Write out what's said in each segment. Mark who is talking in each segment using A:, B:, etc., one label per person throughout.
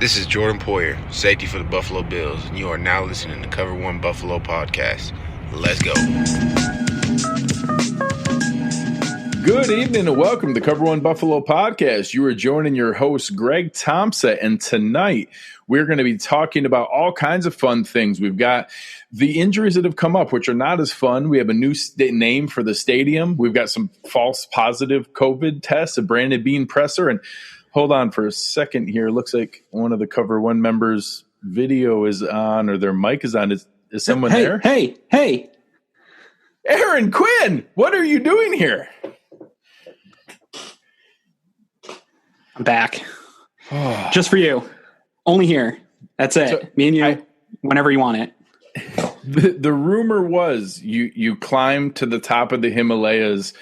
A: This is Jordan Poyer, safety for the Buffalo Bills, and you are now listening to Cover One Buffalo Podcast. Let's go.
B: Good evening and welcome to Cover One Buffalo Podcast. You are joining your host, Greg Tompsett, and tonight we're going to be talking about all kinds of fun things. We've got the injuries that have come up, which are not as fun. We have a new name for the stadium. We've got some false positive COVID tests, a Brandon Bean presser, and hold on for a second here. Looks like one of the Cover One members' video is on, or their mic is on. Is someone there?
C: Hey.
B: Aaron Quinn, what are you doing here?
C: I'm back. Just for you. Only here. That's it. So me and you, whenever you want it.
B: The rumor was you climbed to the top of the Himalayas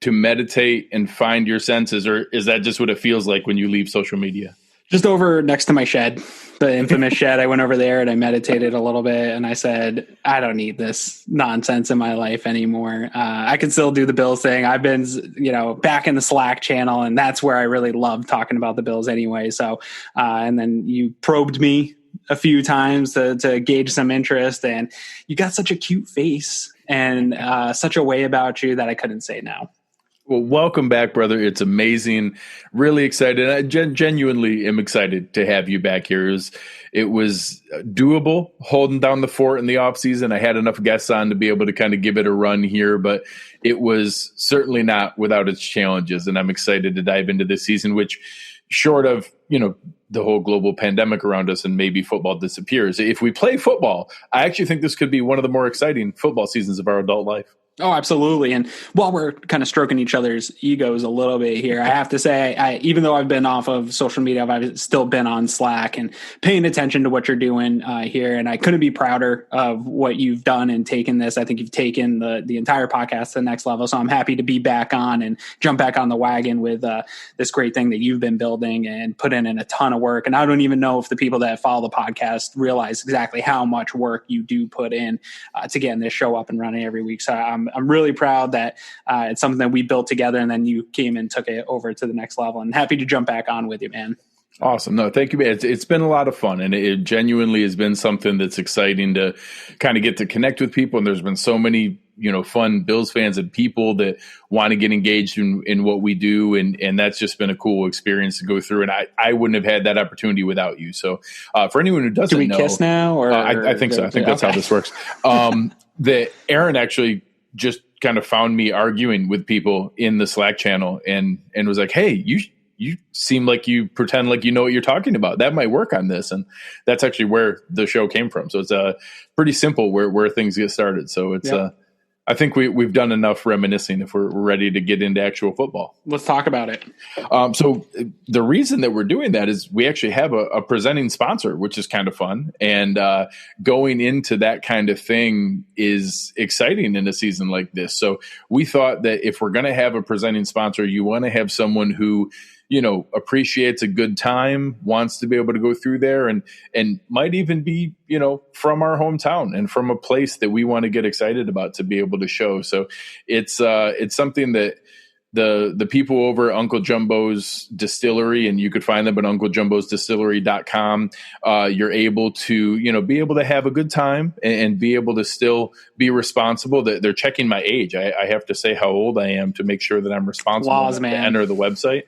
B: to meditate and find your senses, or is that just what it feels like when you leave social media?
C: Just over next to my shed, the infamous shed. I went over there and I meditated a little bit and I said, I don't need this nonsense in my life anymore. I can still do the Bills thing. I've been, back in the Slack channel, and that's where I really love talking about the Bills anyway. So, and then you probed me a few times to gauge some interest, and you got such a cute face and such a way about you that I couldn't say no.
B: Well, welcome back, brother. It's amazing. Really excited. I genuinely am excited to have you back here. It was doable holding down the fort in the offseason. I had enough guests on to be able to kind of give it a run here, but it was certainly not without its challenges. And I'm excited to dive into this season, which, short of, the whole global pandemic around us and maybe football disappears, if we play football, I actually think this could be one of the more exciting football seasons of our adult life.
C: Oh, absolutely. And while we're kind of stroking each other's egos a little bit here, I have to say, even though I've been off of social media, I've still been on Slack and paying attention to what you're doing here. And I couldn't be prouder of what you've done and taken this. I think you've taken the entire podcast to the next level. So I'm happy to be back on and jump back on the wagon with this great thing that you've been building and put in a ton of work. And I don't even know if the people that follow the podcast realize exactly how much work you do put in to getting this show up and running every week. So I'm really proud that it's something that we built together, and then you came and took it over to the next level, and happy to jump back on with you, man.
B: Awesome. No, thank you, man. It's been a lot of fun, and it genuinely has been something that's exciting to kind of get to connect with people. And there's been so many, fun Bills fans and people that want to get engaged in what we do. And that's just been a cool experience to go through. And I wouldn't have had that opportunity without you. So for anyone who doesn't know.
C: Do we kiss now? Or
B: I think so. I think that's how this works. That Aaron actually just kind of found me arguing with people in the Slack channel and was like, hey, you seem like you pretend like you know what you're talking about. That might work on this. And that's actually where the show came from. So it's pretty simple where things get started. So it's I think we've done enough reminiscing if we're ready to get into actual football.
C: Let's talk about it.
B: So the reason that we're doing that is we actually have a presenting sponsor, which is kind of fun. And going into that kind of thing is exciting in a season like this. So we thought that if we're going to have a presenting sponsor, you want to have someone who appreciates a good time, wants to be able to go through there and might even be, from our hometown and from a place that we want to get excited about to be able to show. So it's something that the people over at Uncle Jumbo's Distillery, and you could find them at unclejumbosdistillery.com. You're able to, be able to have a good time and be able to still be responsible. They're checking my age. I have to say how old I am to make sure that I'm responsible
C: to
B: enter the website.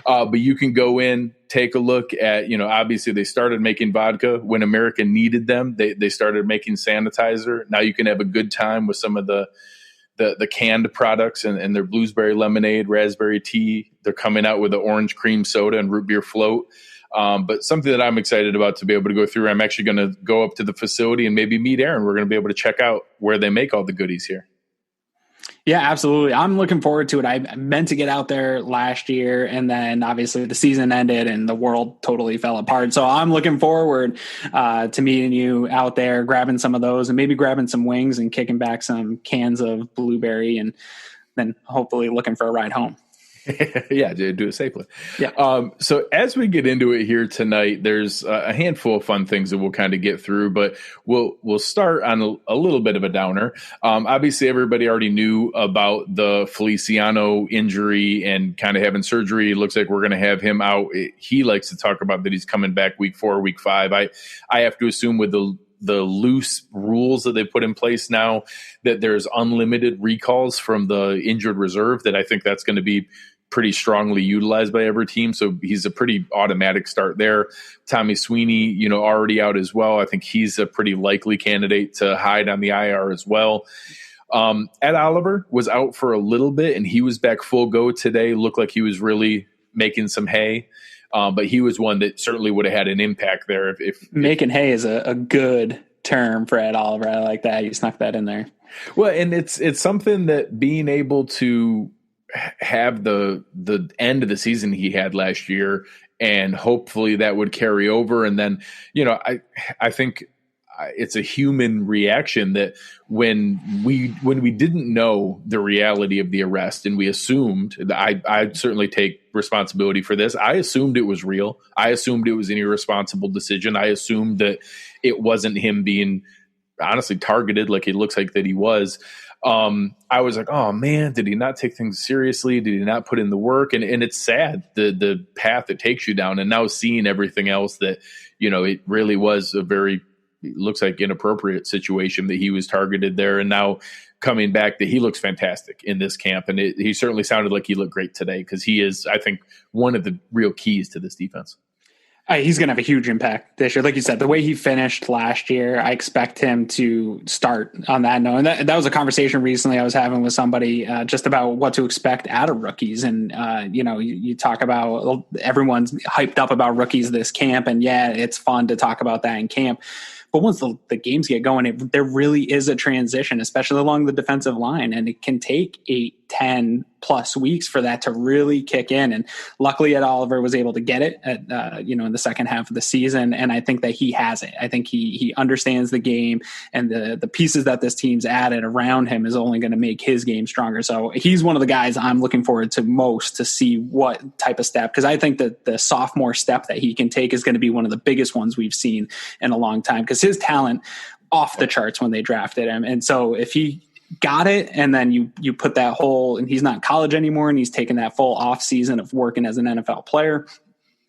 B: But you can go in, take a look at, obviously they started making vodka when America needed them. They started making sanitizer. Now you can have a good time with some of the canned products and their blueberry lemonade, raspberry tea. They're coming out with the orange cream soda and root beer float. But something that I'm excited about to be able to go through, I'm actually going to go up to the facility and maybe meet Aaron. We're going to be able to check out where they make all the goodies here.
C: Yeah, absolutely. I'm looking forward to it. I meant to get out there last year, and then obviously the season ended and the world totally fell apart. So I'm looking forward to meeting you out there, grabbing some of those and maybe grabbing some wings and kicking back some cans of blueberry, and then hopefully looking for a ride home.
B: Yeah, do it safely.
C: Yeah.
B: So as we get into it here tonight, there's a handful of fun things that we'll kind of get through, but we'll start on a little bit of a downer. Obviously, everybody already knew about the Feliciano injury and kind of having surgery. It looks like we're going to have him out. He likes to talk about that he's coming back week 4, week 5. I have to assume with the loose rules that they put in place now that there's unlimited recalls from the injured reserve, that I think that's going to be pretty strongly utilized by every team. So he's a pretty automatic start there. Tommy Sweeney, already out as well. I think he's a pretty likely candidate to hide on the IR as well. Ed Oliver was out for a little bit and he was back full go today. Looked like he was really making some hay. But he was one that certainly would have had an impact there. If
C: making hay is a good term for Ed Oliver. I like that. You snuck that in there.
B: Well, and it's something that being able to have the end of the season he had last year, and hopefully that would carry over. And then, I think it's a human reaction that when we didn't know the reality of the arrest and we assumed, I certainly take responsibility for this. I assumed it was real. I assumed it was an irresponsible decision. I assumed that it wasn't him being honestly targeted like it looks like that he was. I was like, oh man, did he not take things seriously? Did he not put in the work? And it's sad, the path it takes you down. And now seeing everything else that, it really was a very, looks like inappropriate situation that he was targeted there. And now coming back, that he looks fantastic in this camp. And he certainly sounded like he looked great today, because he is, I think, one of the real keys to this defense.
C: He's going to have a huge impact this year. Like you said, the way he finished last year, I expect him to start on that note. And that was a conversation recently I was having with somebody just about what to expect out of rookies. And, you talk about everyone's hyped up about rookies this camp. And yeah, it's fun to talk about that in camp. But once the games get going, there really is a transition, especially along the defensive line. And it can take 8, 10 plus weeks for that to really kick in. And luckily Ed Oliver was able to get it in the second half of the season. And I think that he has it. I think he understands the game, and the pieces that this team's added around him is only going to make his game stronger. So he's one of the guys I'm looking forward to most to see what type of step, because I think that the sophomore step that he can take is going to be one of the biggest ones we've seen in a long time, because his talent off the charts when they drafted him. And so if he got it, and then you put that whole, and he's not in college anymore, and he's taken that full off season of working as an NFL player.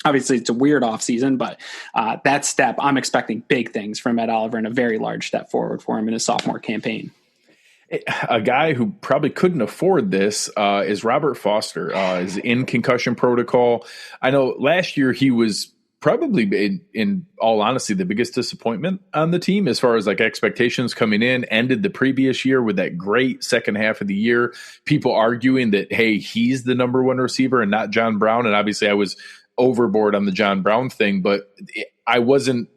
C: Obviously it's a weird off season, but that step, I'm expecting big things from Ed Oliver, and a very large step forward for him in his sophomore campaign.
B: A guy who probably couldn't afford this is Robert Foster, is in concussion protocol. I know last year he was probably, in all honesty, the biggest disappointment on the team as far as like expectations coming in. Ended the previous year with that great second half of the year. People arguing that, hey, he's the number one receiver and not John Brown. And obviously I was overboard on the John Brown thing, but I wasn't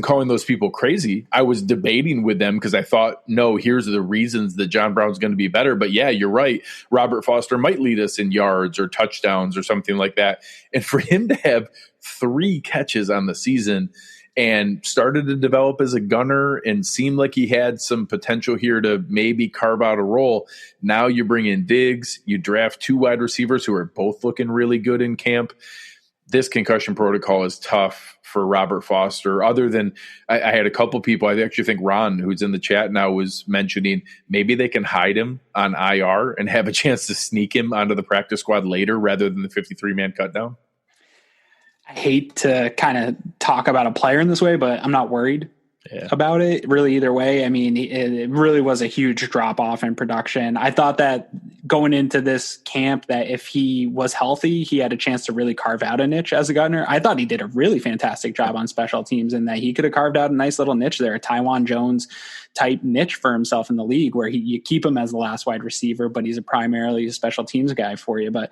B: calling those people crazy. I was debating with them because I thought, no, here's the reasons that John Brown's going to be better. But yeah, you're right. Robert Foster might lead us in yards or touchdowns or something like that. And for him to have 3 catches on the season and started to develop as a gunner and seemed like he had some potential here to maybe carve out a role. Now you bring in Diggs, you draft 2 wide receivers who are both looking really good in camp. This concussion protocol is tough for Robert Foster. Other than I had a couple people, I actually think Ron, who's in the chat now, was mentioning maybe they can hide him on IR and have a chance to sneak him onto the practice squad later rather than the 53-man cutdown.
C: I hate to kind of talk about a player in this way, but I'm not worried about it really either way. I mean, it really was a huge drop off in production. I thought that going into this camp, that if he was healthy, he had a chance to really carve out a niche as a gunner. I thought he did a really fantastic job on special teams, and that he could have carved out a nice little niche there, a Taiwan Jones type niche for himself in the league, where you keep him as the last wide receiver, but he's primarily a special teams guy for you. But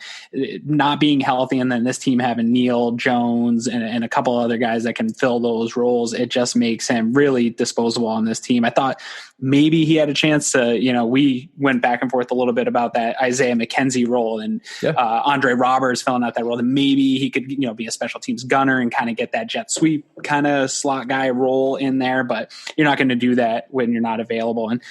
C: not being healthy, and then this team having Neal, Jones, and a couple other guys that can fill those roles, it just makes him really disposable on this team. I thought maybe he had a chance to, we went back and forth a little bit about that Isaiah McKenzie role, and Andre Roberts filling out that role. And maybe he could, be a special teams gunner and kind of get that jet sweep kind of slot guy role in there. But you're not going to do that when you're not available. And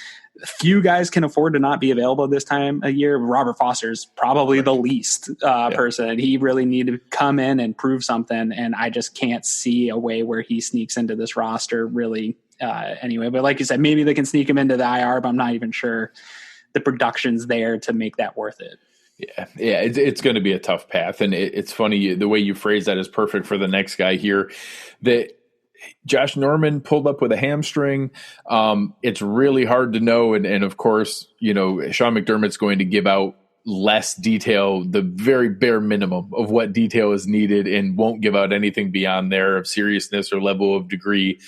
C: few guys can afford to not be available this time of year. Robert Foster's probably the least person. He really needed to come in and prove something, and I just can't see a way where he sneaks into this roster really anyway. But like you said, maybe they can sneak him into the IR, but I'm not even sure the production's there to make that worth it.
B: Yeah, it's going to be a tough path. And it's funny, the way you phrase that is perfect for the next guy here. That Josh Norman pulled up with a hamstring. It's really hard to know. And of course, Sean McDermott's going to give out less detail, the very bare minimum of what detail is needed, and won't give out anything beyond there of seriousness or level of degree.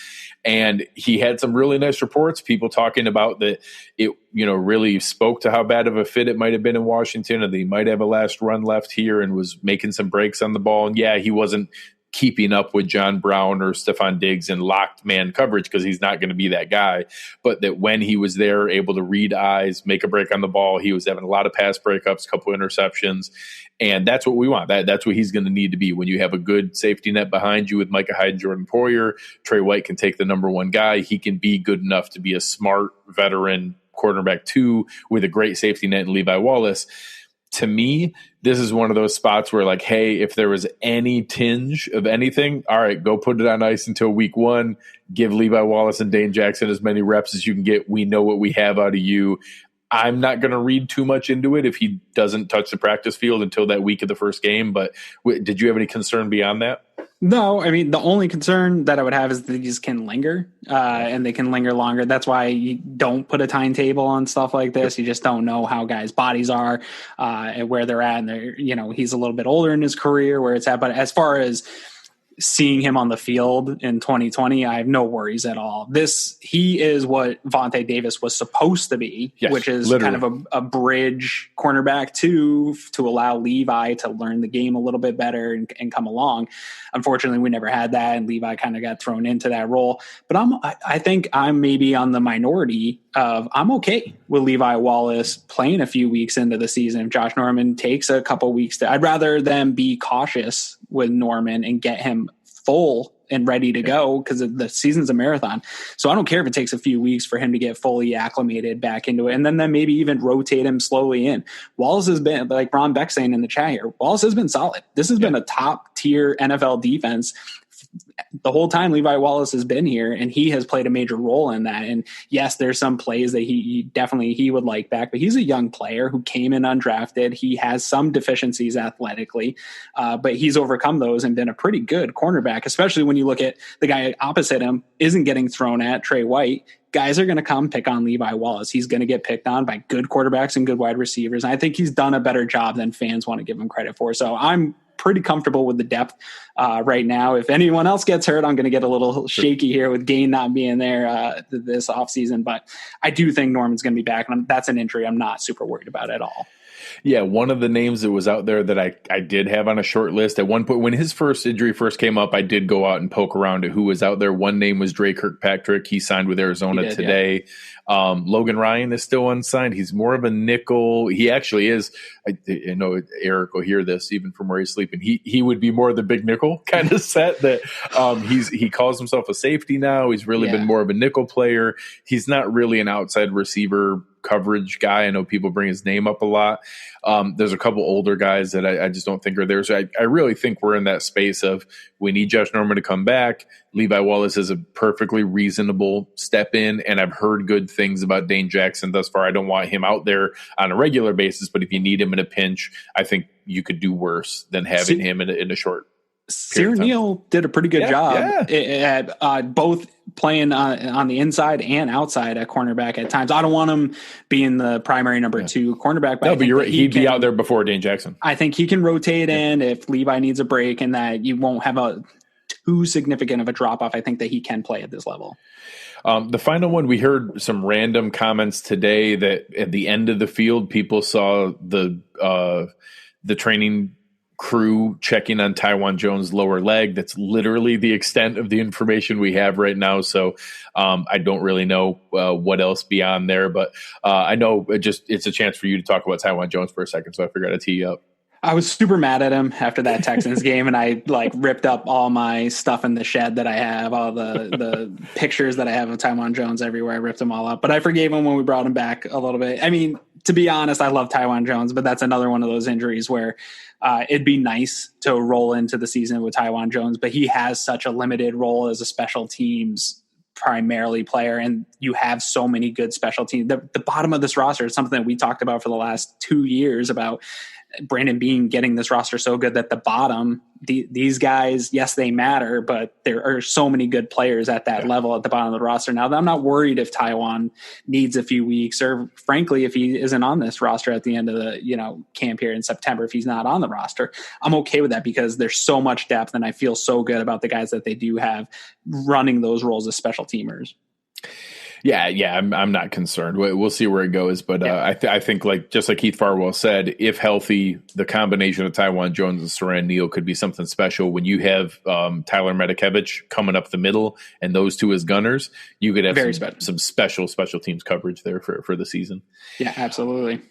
B: And he had some really nice reports, people talking about that it, really spoke to how bad of a fit it might have been in Washington, and they might have a last run left here, and was making some breaks on the ball. And yeah, he wasn't keeping up with John Brown or Stephon Diggs in locked man coverage, because he's not going to be that guy. But that when he was there, able to read eyes, make a break on the ball, he was having a lot of pass breakups, a couple interceptions. And that's what we want. That's what he's going to need to be. When you have a good safety net behind you with Micah Hyde and Jordan Poyer, Trey White can take the number one guy. He can be good enough to be a smart veteran cornerback 2 with a great safety net in Levi Wallace. To me, this is one of those spots where, like, hey, if there was any tinge of anything, all right, go put it on ice until week 1. Give Levi Wallace and Dane Jackson as many reps as you can get. We know what we have out of you. I'm not going to read too much into it if he doesn't touch the practice field until that week of the first game. But did you have any concern beyond that?
C: No, I mean, the only concern that I would have is that these can linger, and they can linger longer. That's why you don't put a timetable on stuff like this. You just don't know how guys' bodies are, and where they're at. And they're, he's a little bit older in his career, where it's at. But as far as seeing him on the field in 2020, I have no worries at all. He is what Vontae Davis was supposed to be, which is literally kind of a bridge cornerback to allow Levi to learn the game a little bit better and come along. Unfortunately, we never had that, and Levi kind of got thrown into that role. But I think I'm maybe on the minority of I'm okay with Levi Wallace playing a few weeks into the season. If Josh Norman takes a couple weeks I'd rather them be cautious with Norman and get him full and ready to go, because the season's a marathon. So I don't care if it takes a few weeks for him to get fully acclimated back into it, and then maybe even rotate him slowly in. Wallace has been, like Ron Beck saying in the chat here, Wallace has been solid. This has been a top tier NFL defense the whole time Levi Wallace has been here, and he has played a major role in that. And yes, there's some plays that he would like back, but he's a young player who came in undrafted. He has some deficiencies athletically, but he's overcome those and been a pretty good cornerback, especially when you look at the guy opposite him isn't getting thrown at, Trey White. Guys are going to come pick on Levi Wallace. He's going to get picked on by good quarterbacks and good wide receivers. And I think he's done a better job than fans want to give him credit for. So I'm pretty comfortable with the depth right now. If anyone else gets hurt, I'm going to get a little shaky here with Gain not being there this offseason. But I do think Norman's going to be back, and that's an injury I'm not super worried about at all.
B: Yeah, one of the names that was out there that I did have on a short list at one point when his first injury first came up, I did go out and poke around at who was out there. One name was Dre Kirkpatrick. He signed with Arizona today. Yeah. Logan Ryan is still unsigned. He's more of a nickel. He actually is. I know Eric will hear this even from where he's sleeping. He would be more of the big nickel kind of set that he calls himself a safety now. He's really been more of a nickel player. He's not really an outside receiver coverage guy. I know people bring his name up a lot. There's a couple older guys that I just don't think are there. So I really think we're in that space of we need Josh Norman to come back. Levi Wallace is a perfectly reasonable step in, and I've heard good things about Dane Jackson thus far. I don't want him out there on a regular basis, but if you need him in a pinch, I think you could do worse than having him in a short
C: Sierra Neal did a pretty good job at both playing on the inside and outside at cornerback at times. I don't want him being the primary number 2 cornerback. But
B: you're right. He'd be out there before Dane Jackson.
C: I think he can rotate in if Levi needs a break, and that you won't have a too significant of a drop off. I think that he can play at this level.
B: The final one, we heard some random comments today that at the end of the field, people saw the training crew checking on Taiwan Jones' lower leg. That's literally the extent of the information we have right now. So I don't really know what else beyond there, but I know it's a chance for you to talk about Taiwan Jones for a second. So I figured I'd tee you up.
C: I was super mad at him after that Texans game, and I like ripped up all my stuff in the shed that I have, all the pictures that I have of Taiwan Jones everywhere. I ripped them all up, but I forgave him when we brought him back a little bit. I mean, to be honest, I love Taiwan Jones, but that's another one of those injuries where it'd be nice to roll into the season with Taiwan Jones, but he has such a limited role as a special teams primarily player, and you have so many good special teams. The bottom of this roster is something that we talked about for the last 2 years about Brandon Beane getting this roster so good that the bottom, these guys, yes, they matter, but there are so many good players at that level at the bottom of the roster. Now, I'm not worried if Taiwan needs a few weeks, or frankly, if he isn't on this roster at the end of the camp here in September, if he's not on the roster, I'm okay with that because there's so much depth, and I feel so good about the guys that they do have running those roles as special teamers.
B: Yeah, I'm not concerned. We'll see where it goes, but I think just like Keith Farwell said, if healthy, the combination of Taiwan Jones and Saran Neal could be something special. When you have Tyler Medikevich coming up the middle and those two as gunners, you could have some special teams coverage there for the season.
C: Yeah, absolutely.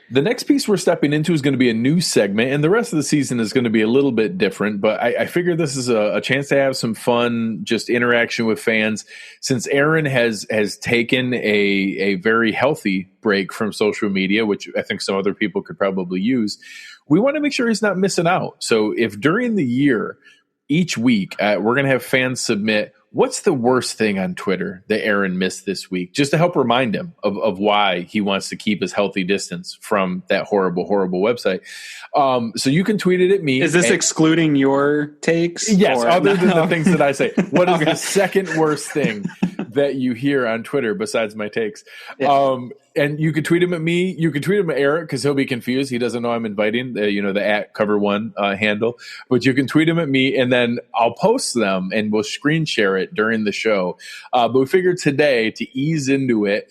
B: The next piece we're stepping into is going to be a new segment, and the rest of the season is going to be a little bit different, but I figure this is a chance to have some fun, just interaction with fans. Since Aaron has taken a very healthy break from social media, which I think some other people could probably use, we want to make sure he's not missing out. So if during the year, each week, we're going to have fans submit, what's the worst thing on Twitter that Aaron missed this week? Just to help remind him of why he wants to keep his healthy distance from that horrible, horrible website. So you can tweet it at me.
C: Is this excluding your takes?
B: Yes, other than the things that I say. What is the second worst thing that you hear on Twitter besides my takes? Yeah. And you could tweet him at me. You could tweet him at Eric because he'll be confused. He doesn't know I'm inviting the @cover1 handle. But you can tweet him at me, and then I'll post them and we'll screen share it during the show. But we figured today to ease into it.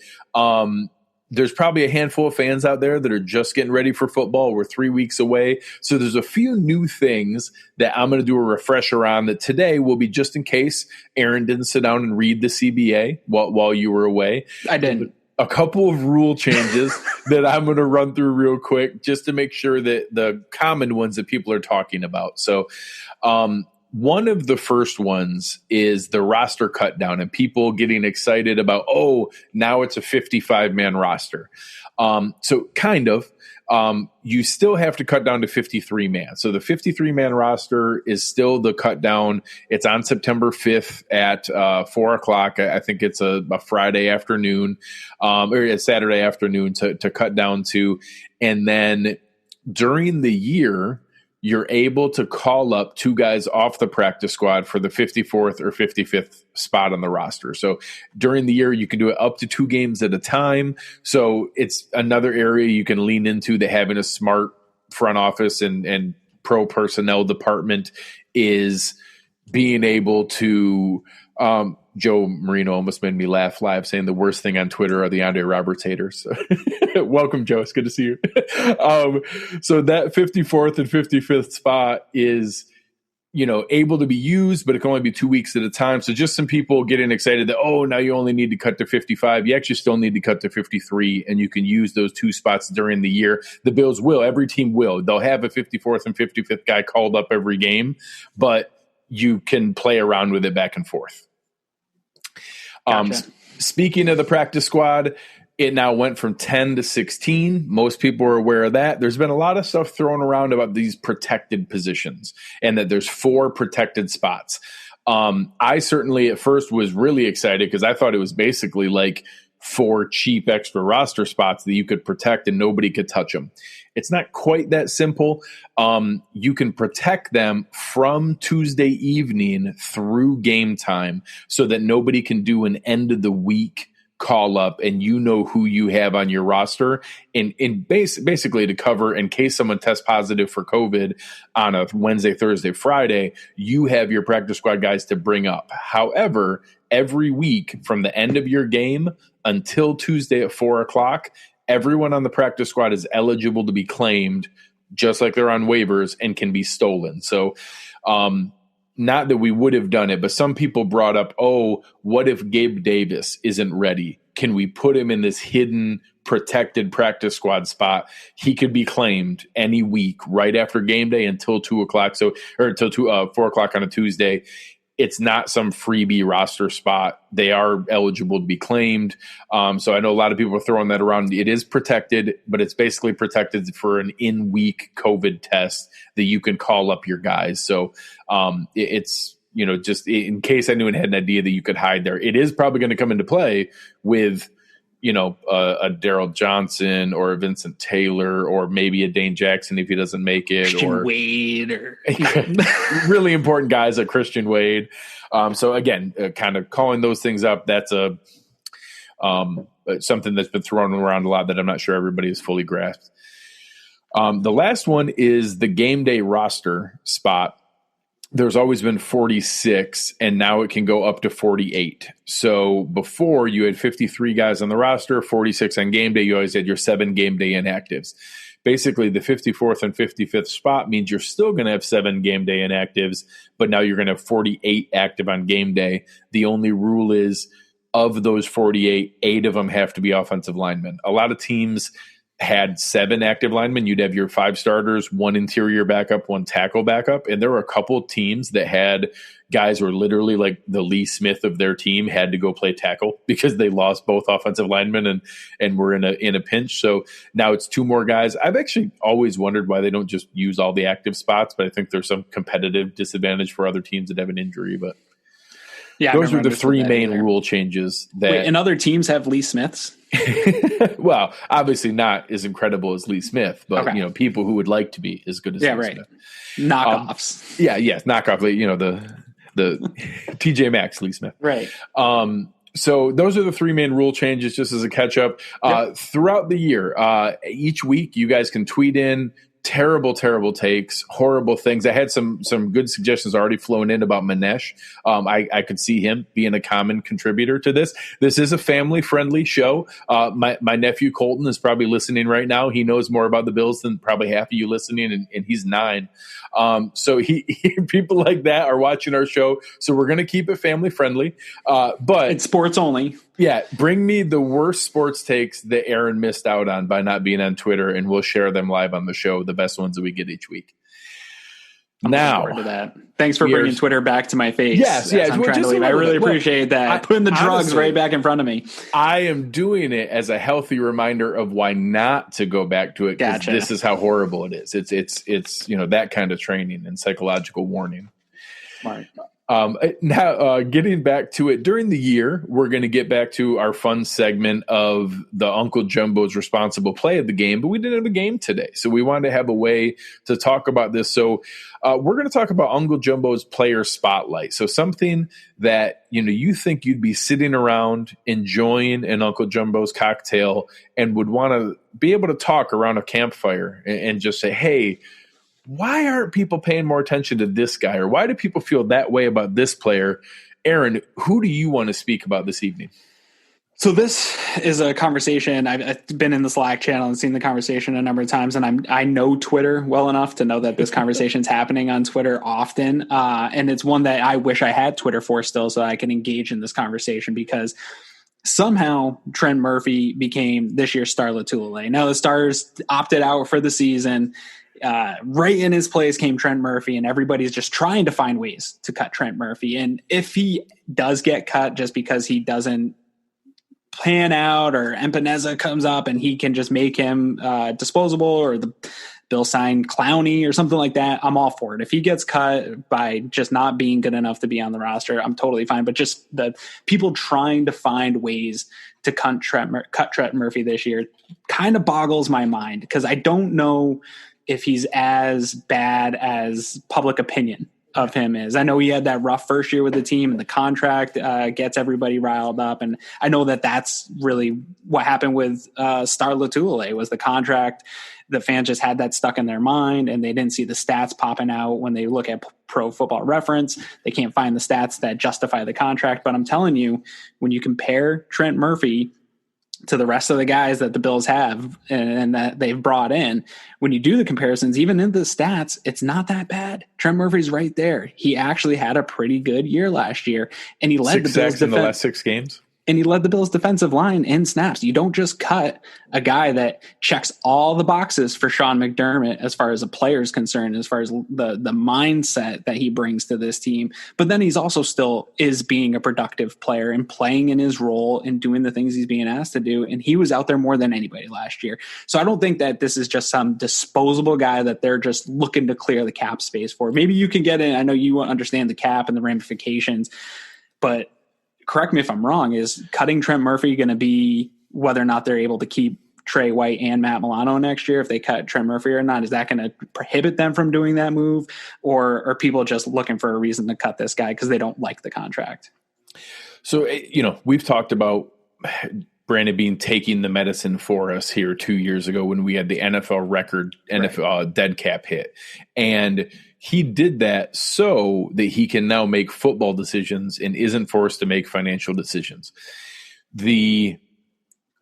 B: There's probably a handful of fans out there that are just getting ready for football. We're 3 weeks away. So there's a few new things that I'm going to do a refresher on that today will be just in case Aaron didn't sit down and read the CBA while you were away.
C: I didn't.
B: A couple of rule changes that I'm going to run through real quick just to make sure that the common ones that people are talking about. So one of the first ones is the roster cut down and people getting excited about, now it's a 55-man roster. So kind of. You still have to cut down to 53-man. So the 53-man roster is still the cut down. It's on September 5th at 4 o'clock. I think it's a Friday afternoon or a Saturday afternoon to cut down to. And then during the year, you're able to call up two guys off the practice squad for the 54th or 55th spot on the roster. So during the year, you can do it up to 2 games at a time. So it's another area you can lean into that having a smart front office and pro personnel department is being able to Joe Marino almost made me laugh live saying the worst thing on Twitter are the Andre Roberts haters. So, welcome, Joe. It's good to see you. So that 54th and 55th spot is, able to be used, but it can only be 2 weeks at a time. So just some people getting excited that, now you only need to cut to 55. You actually still need to cut to 53, and you can use those 2 spots during the year. The Bills will. Every team will. They'll have a 54th and 55th guy called up every game, but you can play around with it back and forth.
C: Gotcha.
B: Speaking of the practice squad, it now went from 10 to 16. Most people are aware of that. There's been a lot of stuff thrown around about these protected positions and that there's 4 protected spots. I certainly at first was really excited because I thought it was basically like 4 cheap extra roster spots that you could protect and nobody could touch them. It's not quite that simple. You can protect them from Tuesday evening through game time so that nobody can do an end of the week call up and who you have on your roster and basically to cover in case someone tests positive for COVID on a Wednesday, Thursday, Friday, you have your practice squad guys to bring up. However, every week from the end of your game until Tuesday at 4 o'clock, everyone on the practice squad is eligible to be claimed just like they're on waivers and can be stolen. So not that we would have done it, but some people brought up, what if Gabe Davis isn't ready? can we put him in this hidden, protected practice squad spot? He could be claimed any week right after game day until 2 o'clock. Or until 4 o'clock on a Tuesday. It's not some freebie roster spot. They are eligible to be claimed. So I know a lot of people are throwing that around. It is protected, but it's basically protected for an in-week COVID test that you can call up your guys. So it's, just in case anyone had an idea that you could hide there, it is probably going to come into play with, a Daryl Johnson or a Vincent Taylor or maybe a Dane Jackson if he doesn't make it,
C: Christian Wade or
B: really important guys like Christian Wade. So again, kind of calling those things up. That's something that's been thrown around a lot that I'm not sure everybody has fully grasped. The last one is the game day roster spot. There's always been 46, and now it can go up to 48. So before you had 53 guys on the roster, 46 on game day. You always had your 7 game day inactives. Basically, the 54th and 55th spot means you're still going to have 7 game day inactives, but now you're going to have 48 active on game day. The only rule is of those 48, 8 of them have to be offensive linemen. A lot of teams had 7 active linemen. You'd have your 5 starters, 1 interior backup, 1 tackle backup. And there were a couple of teams that had guys who were literally like the Lee Smith of their team had to go play tackle because they lost both offensive linemen and were in a pinch. So now it's 2 more guys. I've actually always wondered why they don't just use all the active spots, but I think there's some competitive disadvantage for other teams that have an injury. But yeah, those are the 3 main rule changes.
C: And other teams have Lee Smiths?
B: Well, obviously not as incredible as Lee Smith, but people who would like to be as good as Lee Smith.
C: Knockoffs.
B: Knockoff. The TJ Maxx Lee Smith.
C: Right.
B: So those are the 3 main rule changes just as a catch up. Throughout the year, each week you guys can tweet in terrible takes, horrible things. I had some good suggestions already flown in about Manesh. I could see him being a common contributor to this. This is a family-friendly show. My nephew Colton is probably listening right now. He knows more about the Bills than probably half of you listening, and he's 9. So he people like that are watching our show. So we're going to keep it family-friendly. But
C: it's sports only.
B: Yeah, bring me the worst sports takes that Aaron missed out on by not being on Twitter, and we'll share them live on the show, the best ones that we get each week.
C: I'm looking forward to that. Thanks for bringing Twitter back to my face.
B: Yes.
C: I'm trying to leave. I really appreciate that. Putting the drugs right back in front of me.
B: I am doing it as a healthy reminder of why not to go back to it, because this is how horrible it is. It's that kind of training and psychological warning.
C: Smart.
B: Now, getting back to it, during the year, we're going to get back to our fun segment of the Uncle Jumbo's responsible play of the game, but we didn't have a game today. So we wanted to have a way to talk about this. So we're going to talk about Uncle Jumbo's player spotlight. So something that, you think you'd be sitting around enjoying an Uncle Jumbo's cocktail and would want to be able to talk around a campfire and just say, hey, why aren't people paying more attention to this guy? Or why do people feel that way about this player? Aaron, who do you want to speak about this evening?
C: So this is a conversation. I've been in the Slack channel and seen the conversation a number of times, and I know Twitter well enough to know that this conversation's happening on Twitter often. And it's one that I wish I had Twitter for still, so I can engage in this conversation, because somehow Trent Murphy became this year's star Latulele. Now the Stars opted out for the season. Right in his place came Trent Murphy, and everybody's just trying to find ways to cut Trent Murphy. And if he does get cut just because he doesn't pan out, or Empaneza comes up and he can just make him disposable, or the Bill signed Clowney or something like that, I'm all for it. If he gets cut by just not being good enough to be on the roster, I'm totally fine. But just the people trying to find ways to cut Trent Murphy this year kind of boggles my mind, because I don't know if he's as bad as public opinion of him is. I know he had that rough first year with the team, and the contract gets everybody riled up. And I know that that's really what happened with Star Latulele was the contract. The fans just had that stuck in their mind, and they didn't see the stats popping out when they look at Pro Football Reference. They can't find the stats that justify the contract. But I'm telling you, when you compare Trent Murphy to the rest of the guys that the Bills have and that they've brought in, when you do the comparisons, even in the stats, it's not that bad. Trent Murphy's right there. He actually had a pretty good year last year, and he led the Bills
B: in the last 6 games.
C: and he led the Bills defensive line in snaps. You don't just cut a guy that checks all the boxes for Sean McDermott as far as a player is concerned, as far as the mindset that he brings to this team. But then he's also still is being a productive player and playing in his role and doing the things he's being asked to do. And he was out there more than anybody last year. So I don't think that this is just some disposable guy that they're just looking to clear the cap space for. Maybe you can get in. I know you understand the cap and the ramifications, but correct me if I'm wrong, is cutting Trent Murphy going to be whether or not they're able to keep Trey White and Matt Milano next year? If they cut Trent Murphy or not, is that going to prohibit them from doing that move? Or are people just looking for a reason to cut this guy because they don't like the contract?
B: So, we've talked about Brandon Beane taking the medicine for us here 2 years ago when we had the NFL record NFL dead cap hit. And he did that so that he can now make football decisions and isn't forced to make financial decisions. The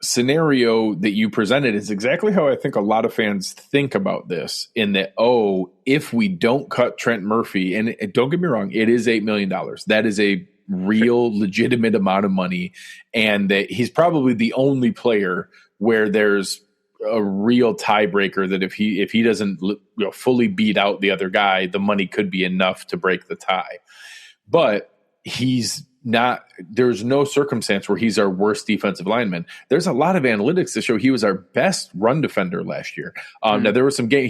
B: scenario that you presented is exactly how I think a lot of fans think about this, in that, if we don't cut Trent Murphy, and don't get me wrong, it is $8 million. That is a real legitimate amount of money. And that he's probably the only player where there's a real tiebreaker that if he doesn't fully beat out the other guy, the money could be enough to break the tie. But he's not, there's no circumstance where he's our worst defensive lineman. There's a lot of analytics to show he was our best run defender last year. Now there was some game,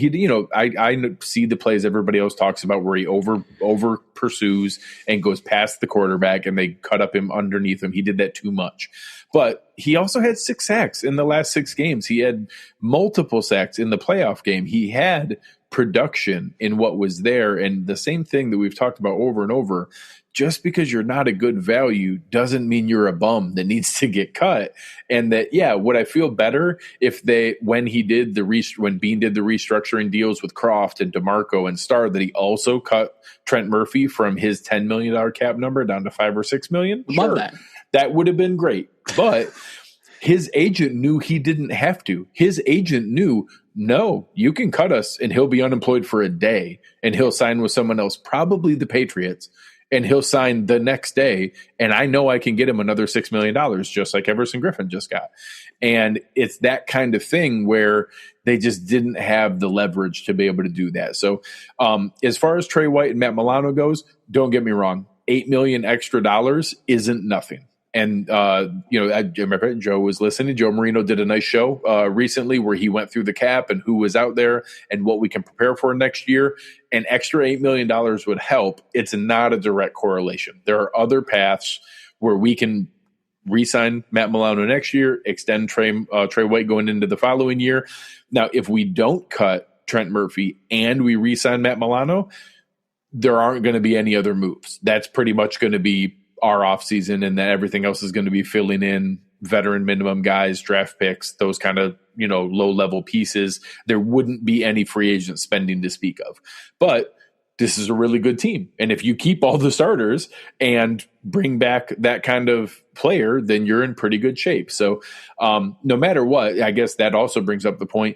B: I see the plays everybody else talks about where he over pursues and goes past the quarterback and they cut up him underneath him. He did that too much. But he also had 6 sacks in the last 6 games. He had multiple sacks in the playoff game. He had production in what was there. And the same thing that we've talked about over and over, just because you're not a good value doesn't mean you're a bum that needs to get cut. And that, would I feel better if when Beane did the restructuring deals with Croft and DeMarco and Starr, that he also cut Trent Murphy from his $10 million cap number down to $5 or $6 million?
C: Love that.
B: That would have been great. But his agent knew he didn't have to. His agent knew, no, you can cut us and he'll be unemployed for a day and he'll sign with someone else, probably the Patriots, and he'll sign the next day. And I know I can get him another $6 million, just like Everson Griffin just got. And it's that kind of thing where they just didn't have the leverage to be able to do that. So as far as Trey White and Matt Milano goes, don't get me wrong, $8 million extra isn't nothing. And, I remember Joe was listening. Joe Marino did a nice show recently where he went through the cap and who was out there and what we can prepare for next year. An extra $8 million would help. It's not a direct correlation. There are other paths where we can re-sign Matt Milano next year, extend Trey White going into the following year. Now, if we don't cut Trent Murphy and we re-sign Matt Milano, there aren't going to be any other moves. That's pretty much going to be our offseason, and then everything else is going to be filling in veteran minimum guys, draft picks, those kind of, low-level pieces. There wouldn't be any free agent spending to speak of. But this is a really good team. And if you keep all the starters and bring back that kind of player, then you're in pretty good shape. So no matter what, I guess that also brings up the point,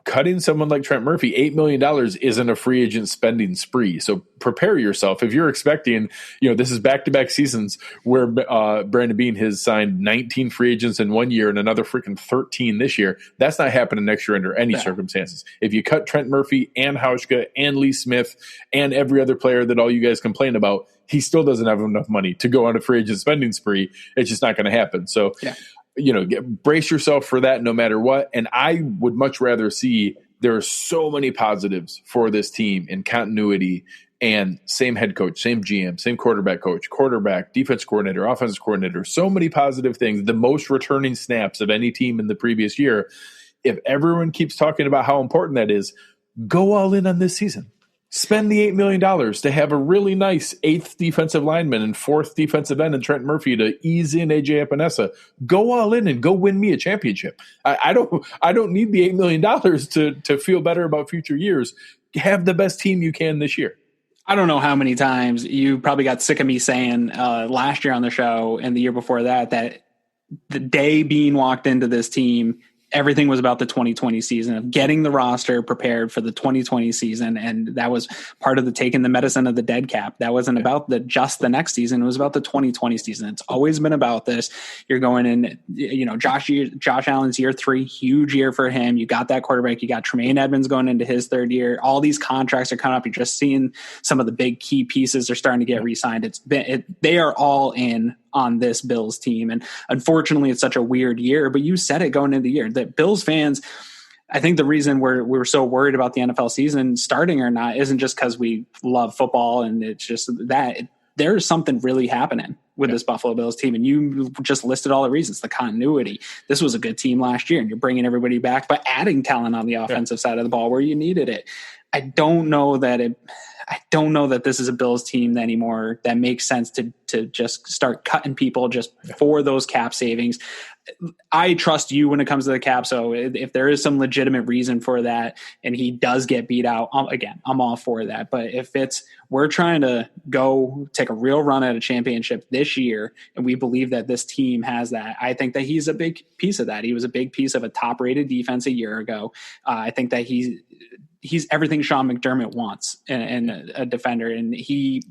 B: cutting someone like Trent Murphy, $8 million isn't a free agent spending spree. So prepare yourself. If you're expecting, this is back-to-back seasons where Brandon Beane has signed 19 free agents in 1 year and another freaking 13 this year. That's not happening next year under any circumstances. If you cut Trent Murphy and Hauschka and Lee Smith and every other player that all you guys complain about, he still doesn't have enough money to go on a free agent spending spree. It's just not going to happen. So, brace yourself for that no matter what. And I would much rather see, there are so many positives for this team in continuity and same head coach, same GM, same quarterback coach, quarterback, defense coordinator, offensive coordinator, so many positive things, the most returning snaps of any team in the previous year. If everyone keeps talking about how important that is, go all in on this season. Spend the $8 million to have a really nice 8th defensive lineman and 4th defensive end and Trent Murphy to ease in AJ Epinesa. Go all in and go win me a championship. I don't need the $8 million to feel better about future years. Have the best team you can this year.
C: I don't know how many times you probably got sick of me saying last year on the show and the year before that the day Beane walked into this team, everything was about the 2020 season, of getting the roster prepared for the 2020 season. And that was part of the taking the medicine of the dead cap. That wasn't about just the next season. It was about the 2020 season. It's always been about this. You're going in, Josh Allen's year 3, huge year for him. You got that quarterback. You got Tremaine Edmonds going into his 3rd year. All these contracts are coming up. You're just seeing some of the big key pieces are starting to get re-signed. They are all in on this Bills team. And unfortunately, it's such a weird year, but you said it going into the year that Bills fans, I think the reason we're so worried about the NFL season starting or not isn't just because we love football, and it's just that there's something really happening with this Buffalo Bills team. And you just listed all the reasons, the continuity. This was a good team last year, and you're bringing everybody back, but adding talent on the offensive side of the ball where you needed it. I don't know that this is a Bills team anymore that makes sense to just start cutting people just for those cap savings. I trust you when it comes to the cap. So if there is some legitimate reason for that and he does get beat out, again, I'm all for that. But if we're trying to go take a real run at a championship this year, and we believe that this team has that, I think that he's a big piece of that. He was a big piece of a top-rated defense a year ago. I think that he's everything Sean McDermott wants in a defender, and he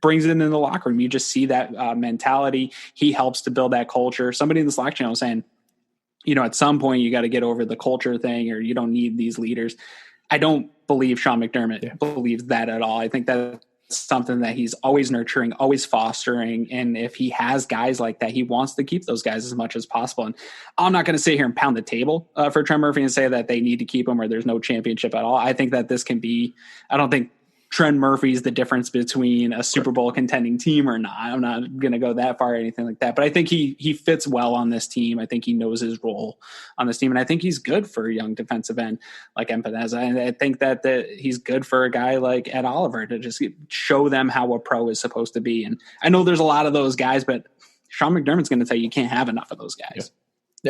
C: brings it into the locker room. You just see that mentality. He helps to build that culture. Somebody in the Slack channel was saying, at some point you got to get over the culture thing, or you don't need these leaders. I don't believe Sean McDermott believes that at all. I think that's something that he's always nurturing, always fostering. And if he has guys like that, he wants to keep those guys as much as possible. And I'm not going to sit here and pound the table for Trent Murphy and say that they need to keep him or there's no championship at all. I think that this can be, I don't think Trent Murphy is the difference between a Super Bowl contending team or not. I'm not going to go that far or anything like that, but I think he fits well on this team. I think he knows his role on this team, and I think he's good for a young defensive end like Empineza. And I think that he's good for a guy like Ed Oliver to just show them how a pro is supposed to be. And I know there's a lot of those guys, but Sean McDermott's going to tell you can't have enough of those guys.
B: Yeah.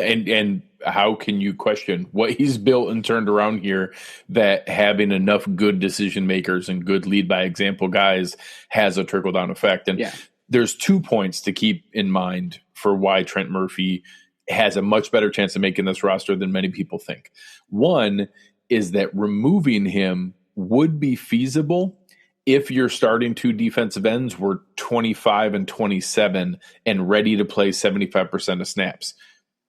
B: And how can you question what he's built and turned around here, that having enough good decision makers and good lead by example guys has a trickle down effect? And there's 2 points to keep in mind for why Trent Murphy has a much better chance of making this roster than many people think. One is that removing him would be feasible if your starting 2 defensive ends were 25 and 27 and ready to play 75% of snaps.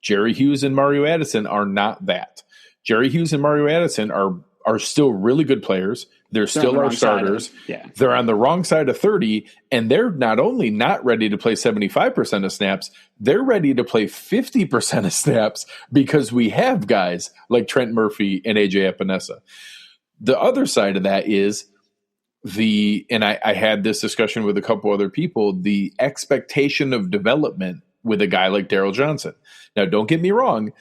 B: Jerry Hughes and Mario Addison are not that. Jerry Hughes and Mario Addison are still really good players. They're still our starters. They're on the wrong side of 30, and they're not only not ready to play 75% of snaps, they're ready to play 50% of snaps because we have guys like Trent Murphy and AJ Epinesa. The other side of that is and I had this discussion with a couple other people, the expectation of development with a guy like Daryl Johnson. Now, don't get me wrong.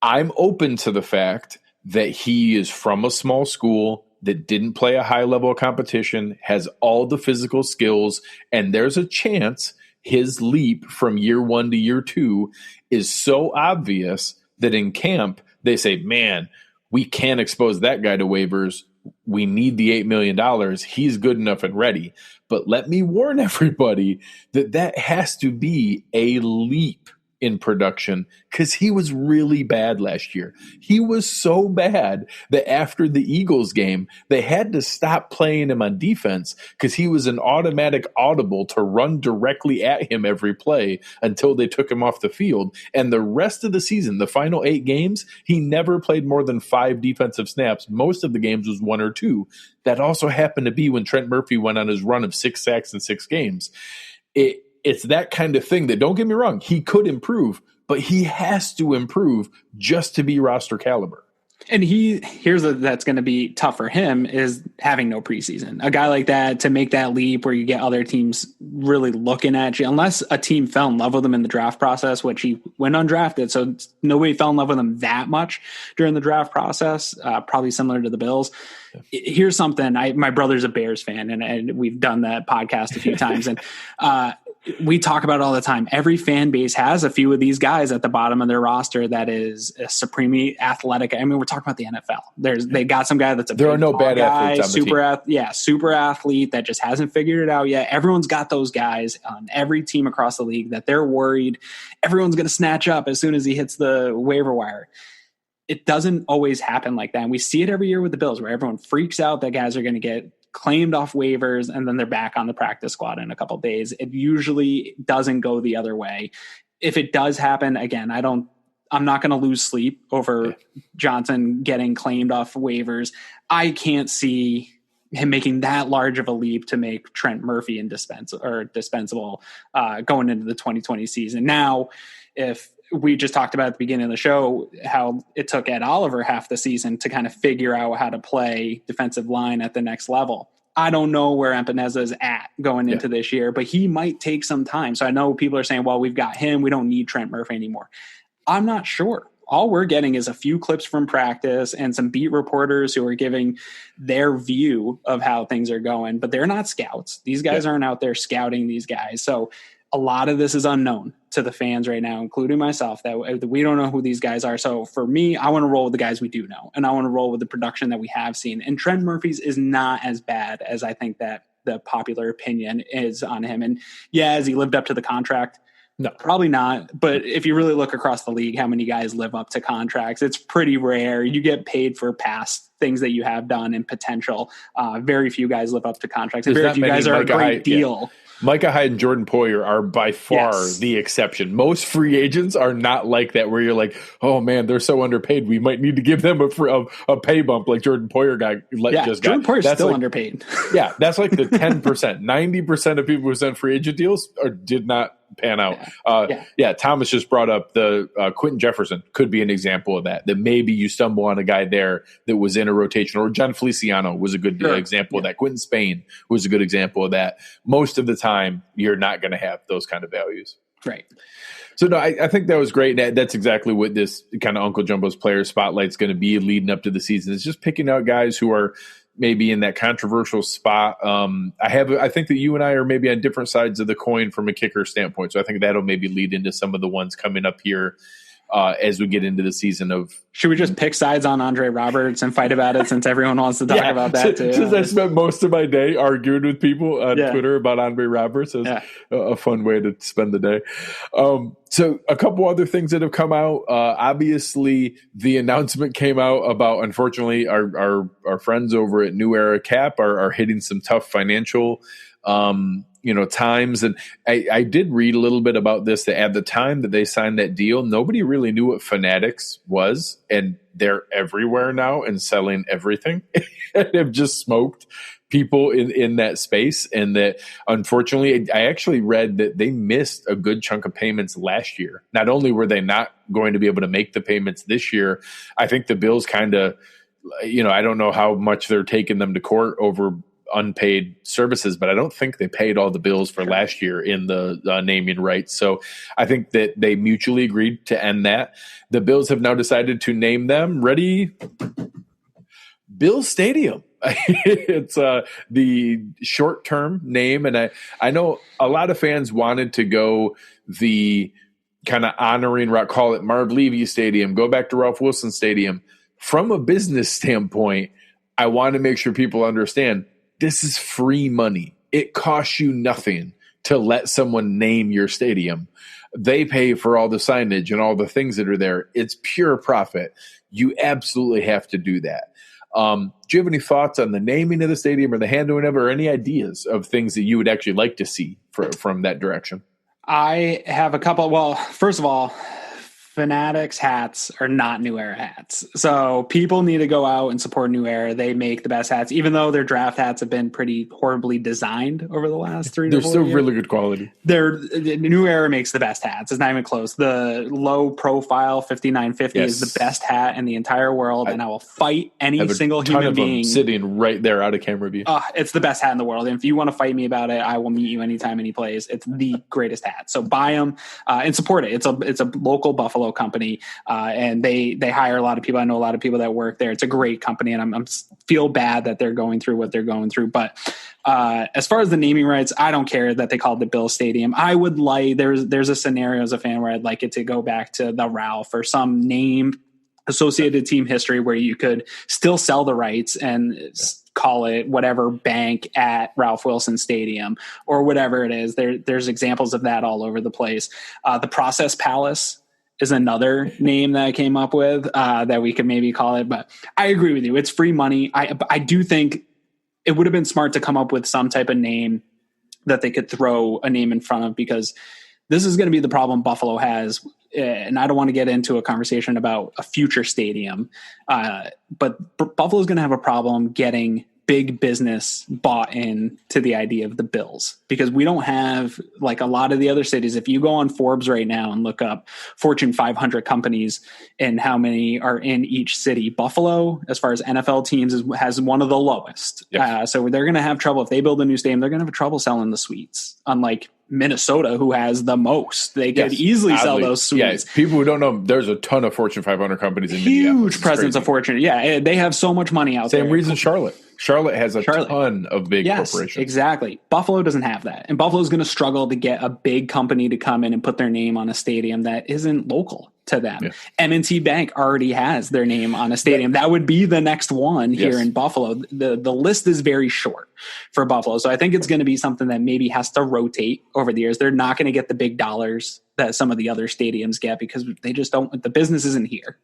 B: I'm open to the fact that he is from a small school that didn't play a high level of competition, has all the physical skills, and there's a chance his leap from year 1 to year 2 is so obvious that in camp they say, man, we can't expose that guy to waivers. We need the $8 million. He's good enough and ready. But let me warn everybody that has to be a leap in production, because he was really bad last year. He was so bad that after the Eagles game, they had to stop playing him on defense because he was an automatic audible to run directly at him every play until they took him off the field. And the rest of the season, the final 8 games, he never played more than 5 defensive snaps. Most of the games was 1 or 2. That also happened to be when Trent Murphy went on his run of 6 sacks in 6 games. It's that kind of thing that, don't get me wrong, he could improve, but he has to improve just to be roster caliber.
C: And that's going to be tough for him is having no preseason. A guy like that, to make that leap where you get other teams really looking at you, unless a team fell in love with him in the draft process, which he went undrafted. So nobody fell in love with him that much during the draft process, probably similar to the Bills. Here's something. My brother's a Bears fan, and we've done that podcast a few times. And we talk about it all the time. Every fan base has a few of these guys at the bottom of their roster that is supremely athletic. I mean, we're talking about the NFL. They got some guy that's
B: there are no bad guy, athletes on the team.
C: Super athlete that just hasn't figured it out yet. Everyone's got those guys on every team across the league that they're worried everyone's going to snatch up as soon as he hits the waiver wire. it doesn't always happen like that. And we see it every year with the Bills where everyone freaks out that guys are going to get claimed off waivers and then they're back on the practice squad in a couple of days. It usually doesn't go the other way. If it does happen, again, I'm not going to lose sleep over Johnson getting claimed off waivers. I can't see him making that large of a leap to make Trent Murphy dispensable going into the 2020 season. Now, if we just talked about at the beginning of the show how it took Ed Oliver half the season to kind of figure out how to play defensive line at the next level. I don't know where Epenesa is at going into this year, but he might take some time. So I know people are saying, well, we've got him. We don't need Trent Murphy anymore. I'm not sure. All we're getting is a few clips from practice and some beat reporters who are giving their view of how things are going, but they're not scouts. These guys aren't out there scouting these guys. So a lot of this is unknown to the fans right now, including myself, that we don't know who these guys are. So for me, I want to roll with the guys we do know, and I want to roll with the production that we have seen. And Trent Murphy's is not as bad as I think that the popular opinion is on him. And has he lived up to the contract? No, probably not. But if you really look across the league, how many guys live up to contracts? It's pretty rare. You get paid for past things that you have done and potential. Very few guys live up to contracts. And very few guys are a great deal.
B: Yeah. Micah Hyde and Jordan Poyer are by far the exception. Most free agents are not like that, where you're like, oh man, they're so underpaid. We might need to give them a pay bump like Jordan Poyer just got.
C: Jordan Poyer's still underpaid.
B: Yeah, that's like the 10%. 90% of people who send free agent deals did not pan out. Thomas just brought up the Quentin Jefferson could be an example of that maybe you stumble on a guy there that was in a rotation, or John Feliciano was a good example of that. Quentin Spain was a good example of that. Most of the time you're not going to have those kind of values.
C: Right.
B: So no, I think that was great. That's exactly what this kind of Uncle Jumbo's player spotlight is going to be leading up to the season. It's just picking out guys who are maybe in that controversial spot. I think that you and I are maybe on different sides of the coin from a kicker standpoint. So I think that'll maybe lead into some of the ones coming up here as we get into the season of.
C: Should we just pick sides on Andre Roberts and fight about it, since everyone wants to talk about that too?
B: Since I spent most of my day arguing with people on Twitter about Andre Roberts, it's a fun way to spend the day. So a couple other things that have come out. Obviously, the announcement came out about, unfortunately, our friends over at New Era Cap are hitting some tough financial times. And I did read a little bit about this, that at the time that they signed that deal, nobody really knew what Fanatics was, and they're everywhere now and selling everything and have just smoked people in that space. And that, unfortunately, I actually read that they missed a good chunk of payments last year. Not only were they not going to be able to make the payments this year, I think the Bills kind of, I don't know how much they're taking them to court over unpaid services, but I don't think they paid all the bills for last year in the naming rights. So I think that they mutually agreed to end that. The Bills have now decided to name them, ready, Bill Stadium. It's the short-term name, and I know a lot of fans wanted to go the kind of honoring route, call it Marv Levy Stadium, go back to Ralph Wilson Stadium. From a business standpoint, I want to make sure people understand this is free money. It costs you nothing to let someone name your stadium. They pay for all the signage and all the things that are there. It's pure profit. You absolutely have to do that. Do you have any thoughts on the naming of the stadium or the handling of it, or any ideas of things that you would actually like to see from that direction?
C: I have a couple. Well, first of all, Fanatics hats are not New Era hats. So people need to go out and support New Era. They make the best hats, even though their draft hats have been pretty horribly designed over the last 3 to 4 years.
B: They're still really good quality.
C: New Era makes the best hats. It's not even close. The low profile 5950 is the best hat in the entire world, and I will fight any single human being
B: sitting right there out of camera view.
C: It's the best hat in the world. And if you want to fight me about it, I will meet you anytime, any place. It's the greatest hat. So buy them and support it. It's a local Buffalo company, and they hire a lot of people. I know a lot of people that work there. It's a great company, and I'm feel bad that they're going through what they're going through. But as far as the naming rights, I don't care that they called it Bill Stadium. I would like there's a scenario as a fan where I'd like it to go back to the Ralph or some name associated team history where you could still sell the rights and call it whatever bank at Ralph Wilson Stadium or whatever it is. There's examples of that all over the place. The Process Palace is another name that I came up with that we could maybe call it. But I agree with you. It's free money. I do think it would have been smart to come up with some type of name that they could throw a name in front of, because this is going to be the problem Buffalo has. And I don't want to get into a conversation about a future stadium, but Buffalo is going to have a problem getting big business bought in to the idea of the Bills, because we don't have like a lot of the other cities. If you go on Forbes right now and look up Fortune 500 companies and how many are in each city, Buffalo, as far as NFL teams, has one of the lowest. Yep. So they're going to have trouble if they build a new stadium. They're going to have trouble selling the suites, unlike Minnesota, who has the most. They could easily sell those suites.
B: Yeah, people who don't know, there's a ton of Fortune 500 companies in Minneapolis.
C: Huge presence of Fortune. Yeah, they have so much money out there.
B: Same reason Charlotte has a ton of big corporations.
C: Exactly. Buffalo doesn't have that. And Buffalo's going to struggle to get a big company to come in and put their name on a stadium that isn't local to them. Yeah. M&T Bank already has their name on a stadium. That would be the next one here in Buffalo. The list is very short for Buffalo. So I think it's going to be something that maybe has to rotate over the years. They're not going to get the big dollars that some of the other stadiums get, because they just don't, the business isn't here.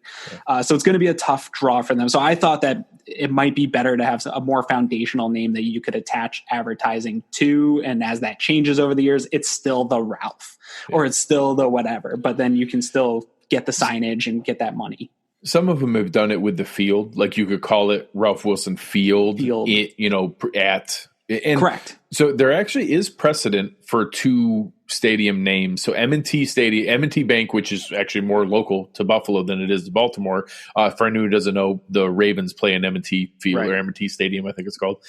C: So it's going to be a tough draw for them. So I thought that it might be better to have a more foundational name that you could attach advertising to. And as that changes over the years, it's still the Ralph or it's still the whatever, but then you can still get the signage and get that money.
B: Some of them have done it with the field. Like you could call it Ralph Wilson Field. Correct. So there actually is precedent for two stadium names. So M&T Bank, which is actually more local to Buffalo than it is to Baltimore. For anyone who doesn't know, the Ravens play in M&T Field or M&T Stadium, I think it's called.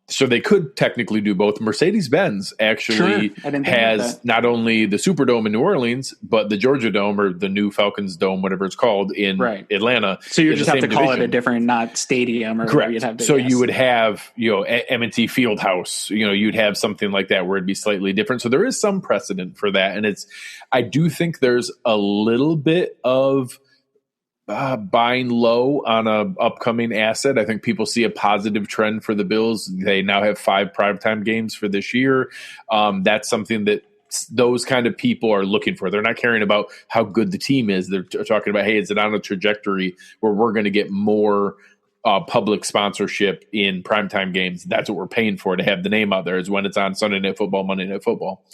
B: So they could technically do both. Mercedes-Benz actually has not only the Superdome in New Orleans, but the Georgia Dome, or the new Falcons Dome, whatever it's called, in Atlanta.
C: So you just have to call it a different, not stadium, or
B: correct.
C: You'd have to,
B: so you would have, M&T Fieldhouse. You'd have something like that where it'd be slightly different. So there is some precedent for that, and I do think there's a little bit of buying low on a upcoming asset. I think people see a positive trend for the Bills. They now have 5 primetime games for this year. That's something that those kind of people are looking for. They're not caring about how good the team is. They're talking about, hey, is it on a trajectory where we're going to get more public sponsorship in primetime games? That's what we're paying for, to have the name out there, is when it's on Sunday Night Football, Monday Night Football.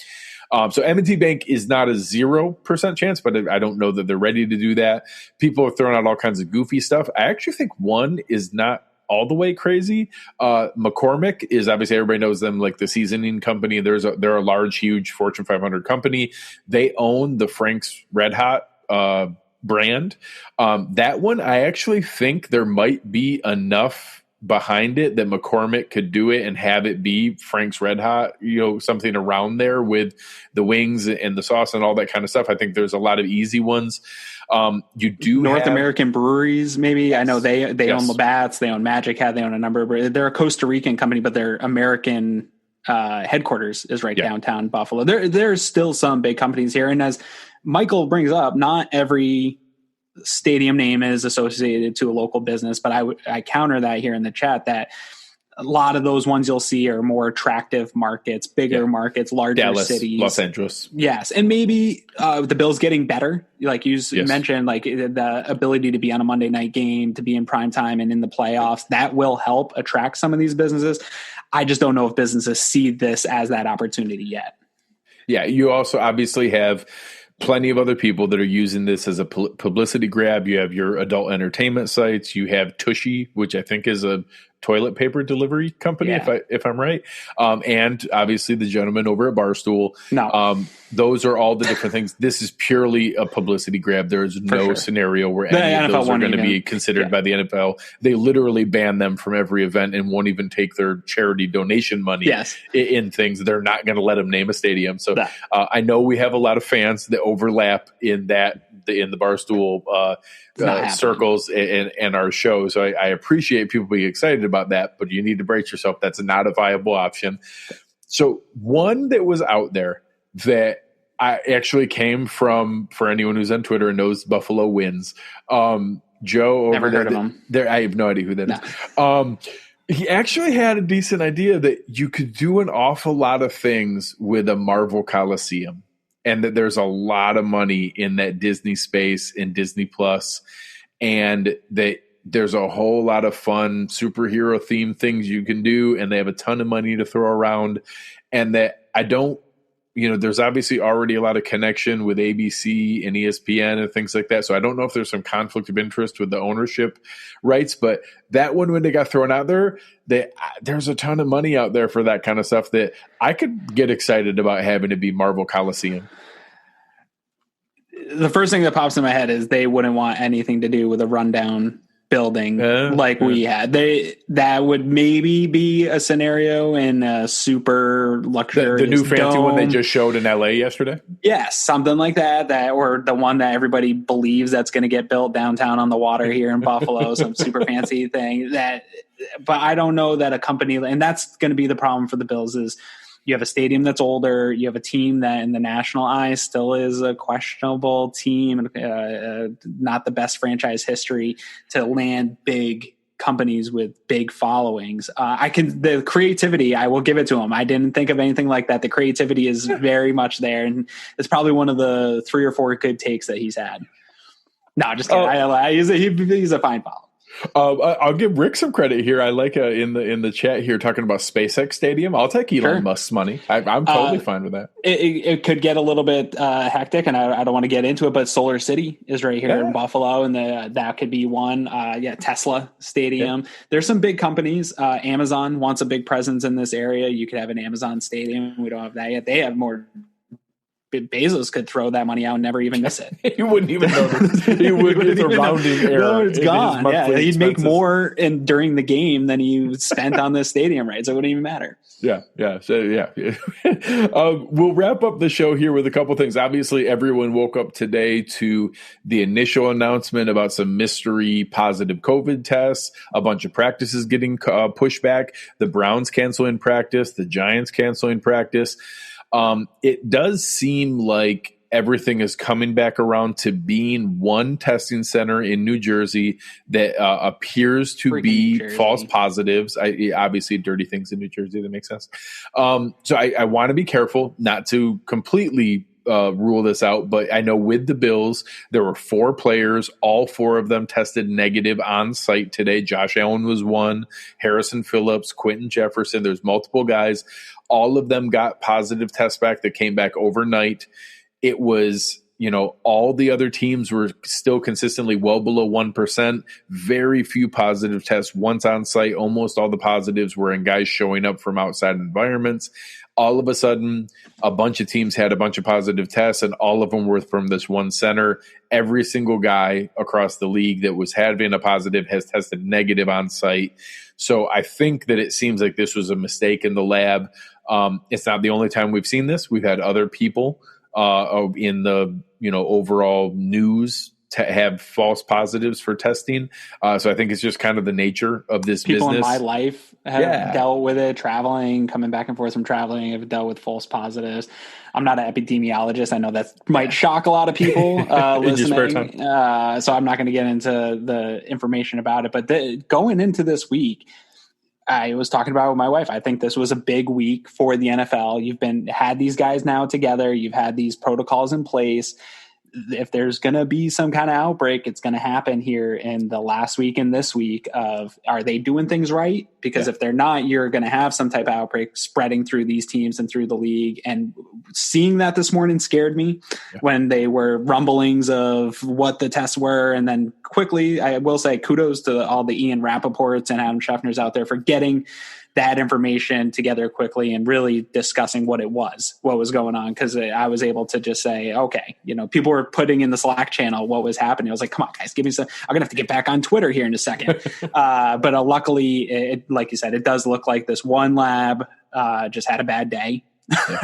B: So M&T Bank is not a 0% chance, but I don't know that they're ready to do that. People are throwing out all kinds of goofy stuff. I actually think one is not all the way crazy. McCormick is, obviously everybody knows them, like the seasoning company. They're a large, huge Fortune 500 company. They own the Frank's Red Hot brand. That one, I actually think there might be enough behind it that McCormick could do it and have it be Frank's Red Hot, something around there with the wings and the sauce and all that kind of stuff. I think there's a lot of easy ones. You do
C: North American breweries, maybe. Yes. I know they own Labatt's, they own Magic Hat, they own a number of, they're a Costa Rican company, but their American headquarters is downtown Buffalo. There's still some big companies here. And as Michael brings up, not every stadium name is associated to a local business, but I counter that here in the chat that a lot of those ones you'll see are more attractive markets, bigger markets, larger
B: Dallas,
C: cities,
B: Los Angeles. Yes.
C: And maybe the Bills getting better. Like you mentioned, like the ability to be on a Monday night game, to be in prime time and in the playoffs, that will help attract some of these businesses. I just don't know if businesses see this as that opportunity yet.
B: Yeah. You also obviously have plenty of other people that are using this as a publicity grab. You have your adult entertainment sites. You have Tushy, which I think is a toilet paper delivery company, if I'm right. And obviously the gentleman over at Barstool.
C: No.
B: Those are all the different things. This is purely a publicity grab. There is no scenario where any of those are going to be considered by the NFL. They literally ban them from every event and won't even take their charity donation money in things. They're not going to let them name a stadium. So I know we have a lot of fans that overlap in the Barstool circles and our show. So I appreciate people being excited about that, but you need to brace yourself. That's not a viable option. So one that was out there that I actually came from, for anyone who's on Twitter and knows Buffalo Wins, Joe over
C: Never heard of him.
B: I have no idea who that is. He actually had a decent idea that you could do an awful lot of things with a Marvel Coliseum. and that there's a lot of money in that Disney space in Disney Plus, and that there's a whole lot of fun superhero themed things you can do, and they have a ton of money to throw around, and that there's obviously already a lot of connection with ABC and ESPN and things like that. So I don't know if there's some conflict of interest with the ownership rights, but that one, when they got thrown out there, there's a ton of money out there for that kind of stuff that I could get excited about having to be Marvel Coliseum.
C: The first thing that pops in my head is they wouldn't want anything to do with a rundown building we had. That would maybe be a scenario in a super luxurious
B: the new fancy
C: dome.
B: one they just showed in LA yesterday.
C: Yes, something like that, or the one that everybody believes that's going to get built downtown on the water here in Buffalo, some super fancy thing but I don't know that a company, and that's going to be the problem for the Bills, is you have a stadium that's older. You have a team that in the national eye still is a questionable team, not the best franchise history to land big companies with big followings. The creativity, I will give it to them. I didn't think of anything like that. The creativity is very much there. And it's probably one of the 3 or 4 good takes that he's had. No, just kidding. He's a fine follow.
B: I'll give Rick some credit here. I like in the chat here talking about SpaceX Stadium. I'll take Elon Musk's money. I'm totally fine with that.
C: It could get a little bit hectic, and I don't want to get into it, but Solar City is right here in Buffalo, and that could be one. Tesla Stadium. Yeah. There's some big companies. Amazon wants a big presence in this area. You could have an Amazon Stadium. We don't have that yet. They have more. Bezos could throw that money out and never even miss it.
B: He wouldn't even notice. He would get a rounding error.
C: No, it's gone. Yeah, he'd make more during the game than he spent on this stadium, right? So it wouldn't even matter.
B: Yeah. So we'll wrap up the show here with a couple things. Obviously, everyone woke up today to the initial announcement about some mystery positive COVID tests, a bunch of practices getting pushed back, the Browns canceling practice, the Giants canceling practice. It does seem like everything is coming back around to being one testing center in New Jersey that appears to be false positives. Obviously, dirty things in New Jersey, that makes sense. So I want to be careful not to completely rule this out, but I know with the Bills, there were 4 players. All 4 of them tested negative on site today. Josh Allen was one, Harrison Phillips, Quentin Jefferson. There's multiple guys. All of them got positive tests back that came back overnight. It was, all the other teams were still consistently well below 1%. Very few positive tests once on site. Almost all the positives were in guys showing up from outside environments. All of a sudden, a bunch of teams had a bunch of positive tests, and all of them were from this one center. Every single guy across the league that was having a positive has tested negative on site. So I think that it seems like this was a mistake in the lab. It's not the only time we've seen this. We've had other people in the overall news to have false positives for testing. So I think it's just kind of the nature of this
C: people
B: business.
C: People in my life have dealt with it, traveling, coming back and forth from traveling, have dealt with false positives. I'm not an epidemiologist. I know that might shock a lot of people listening. So I'm not going to get into the information about it. But going into this week, I was talking about it with my wife. I think this was a big week for the NFL. You've had these guys now together. You've had these protocols in place. If there's going to be some kind of outbreak, it's going to happen here in the last week and this week of, are they doing things right? Because if they're not, you're going to have some type of outbreak spreading through these teams and through the league. And seeing that this morning scared me when they were rumblings of what the tests were. And then quickly, I will say kudos to all the Ian Rappaports and Adam Schefter's out there for getting that information together quickly and really discussing what was going on. Cause I was able to just say, okay, people were putting in the Slack channel what was happening. I was like, come on guys, give me some, I'm gonna have to get back on Twitter here in a second. But luckily like you said, it does look like this one lab just had a bad day.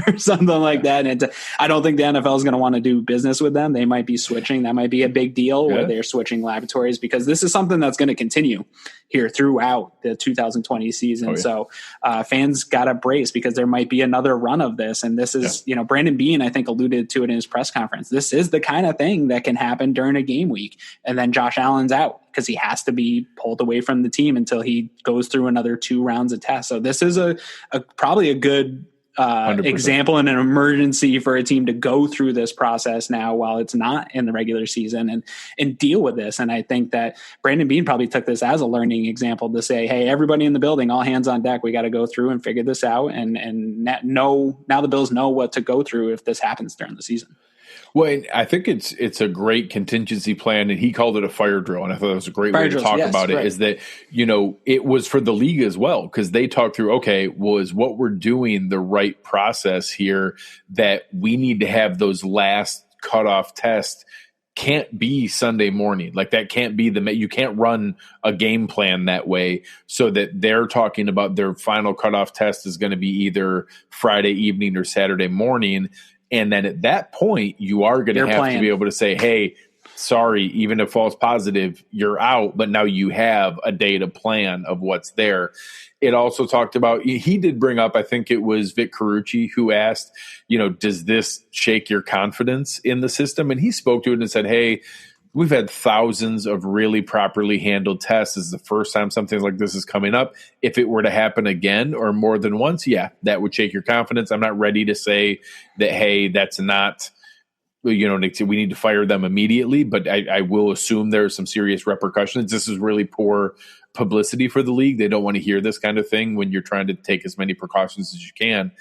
C: Or something like that. And I don't think the NFL is going to want to do business with them. They might be switching. That might be a big deal where they're switching laboratories, because this is something that's going to continue here throughout the 2020 season. So fans got to brace, because there might be another run of this. And this is, Brandon Beane, I think, alluded to it in his press conference. This is the kind of thing that can happen during a game week. And then Josh Allen's out because he has to be pulled away from the team until he goes through another 2 rounds of tests. So this is probably a good example and an emergency for a team to go through this process now while it's not in the regular season and deal with this. And I think that Brandon Beane probably took this as a learning example to say, hey, everybody in the building, all hands on deck. We got to go through and figure this out. And now the Bills know what to go through if this happens during the season.
B: Well, I think it's a great contingency plan, and he called it a fire drill, and I thought it was a great way to talk about it, is that, it was for the league as well, because they talked through, okay, was what we're doing the right process here, that we need to have those last cutoff tests can't be Sunday morning. Like, that can't be you can't run a game plan that way, so that they're talking about their final cutoff test is going to be either Friday evening or Saturday morning. And then at that point, you are going to have to be able to say, hey, sorry, even if false positive, you're out. But now you have a day to plan of what's there. It also talked about, he did bring up, I think it was Vic Carucci who asked, does this shake your confidence in the system? And he spoke to it and said, hey, we've had thousands of really properly handled tests. This is the first time something like this is coming up. If it were to happen again or more than once, yeah, that would shake your confidence. I'm not ready to say that, hey, that's not, we need to fire them immediately, but I will assume there are some serious repercussions. This is really poor publicity for the league. They don't want to hear this kind of thing when you're trying to take as many precautions as you can.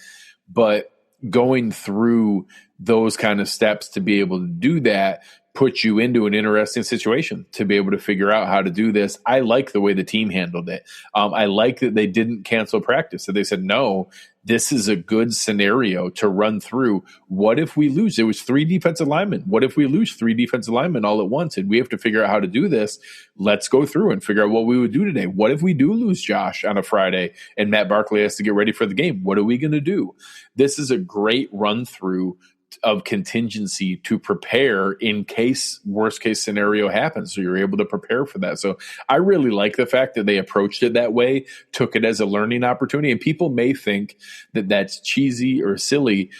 B: But going through those kind of steps to be able to do that puts you into an interesting situation to be able to figure out how to do this. I like the way the team handled it. I like that they didn't cancel practice. So they said, no, this is a good scenario to run through. What if we lose? It was 3 defensive linemen. What if we lose 3 defensive linemen all at once and we have to figure out how to do this? Let's go through and figure out what we would do today. What if we do lose Josh on a Friday and Matt Barkley has to get ready for the game? What are we going to do? This is a great run through of contingency to prepare in case worst case scenario happens. So you're able to prepare for that. So I really like the fact that they approached it that way, took it as a learning opportunity. And people may think that that's cheesy or silly.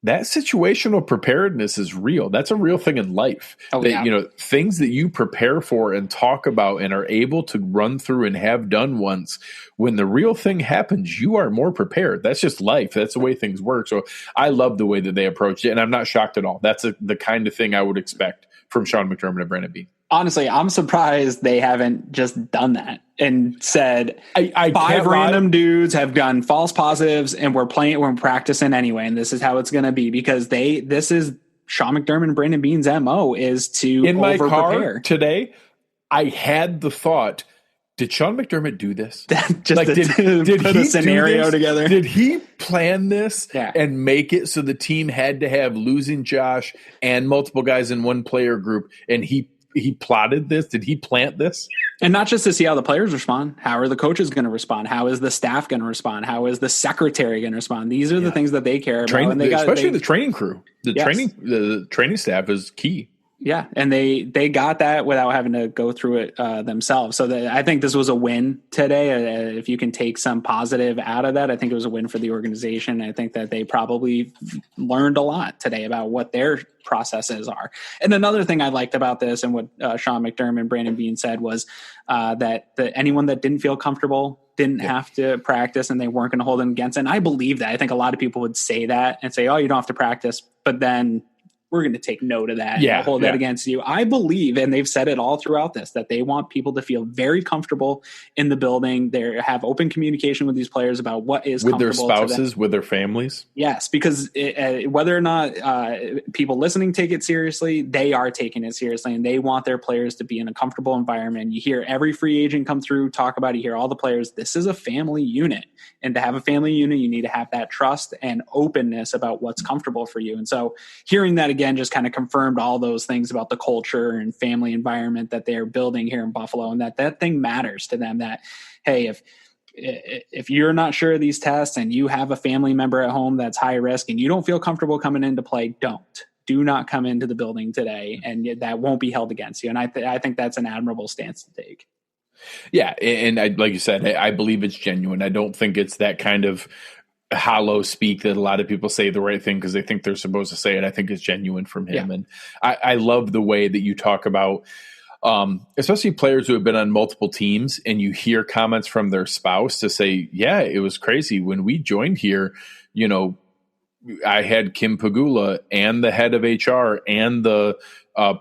B: That situational preparedness is real. That's a real thing in life. Things that you prepare for and talk about and are able to run through and have done once, when the real thing happens, you are more prepared. That's just life. That's the way things work. So I love the way that they approached it, and I'm not shocked at all. That's the kind of thing I would expect from Sean McDermott and Brandon Beane.
C: Honestly, I'm surprised they haven't just done that and said, 5 random dudes have done false positives and we're practicing anyway. And this is how it's going to be, because this is Sean McDermott and Brandon Beane's MO, is to
B: in my car today. I had the thought, did Sean McDermott do this?
C: Did put a scenario together?
B: Did he plan this and make it so the team had to have losing Josh and multiple guys in one player group, and he plotted this? Did he plant this?
C: And not just to see how the players respond. How are the coaches going to respond? How is the staff going to respond? How is the secretary going to respond? These are the things that they care about. And
B: especially the training crew. The training staff is key.
C: Yeah, and they got that without having to go through it themselves. So I think this was a win today. If you can take some positive out of that, I think it was a win for the organization. I think that they probably learned a lot today about what their processes are. And another thing I liked about this, and what Sean McDermott and Brandon Beane said, was that anyone that didn't feel comfortable didn't have to practice, and they weren't going to hold them against it. And I believe that. I think a lot of people would say that and say, oh, you don't have to practice, but then we're going to take note of that and hold that against you. I believe, and they've said it all throughout this, that they want people to feel very comfortable in the building. They have open communication with these players about what is
B: with their spouses, with their families.
C: Yes, because whether or not people listening take it seriously, they are taking it seriously, and they want their players to be in a comfortable environment. You hear every free agent come through, talk about it. You hear all the players. This is a family unit, and to have a family unit, you need to have that trust and openness about what's comfortable for you. And so hearing that again just kind of confirmed all those things about the culture and family environment that they're building here in Buffalo, and that thing matters to them. That, hey, if you're not sure of these tests and you have a family member at home that's high risk and you don't feel comfortable coming into play, do not come into the building today, and that won't be held against you. And I think that's an admirable stance to take.
B: Yeah, and like you said, I believe it's genuine. I don't think it's that kind of hollow speak that a lot of people say the right thing because they think they're supposed to say it. I think it's genuine from him. And I love the way that you talk about especially players who have been on multiple teams, and you hear comments from their spouse to say, yeah, it was crazy when we joined here, I had Kim Pagula and the head of HR and the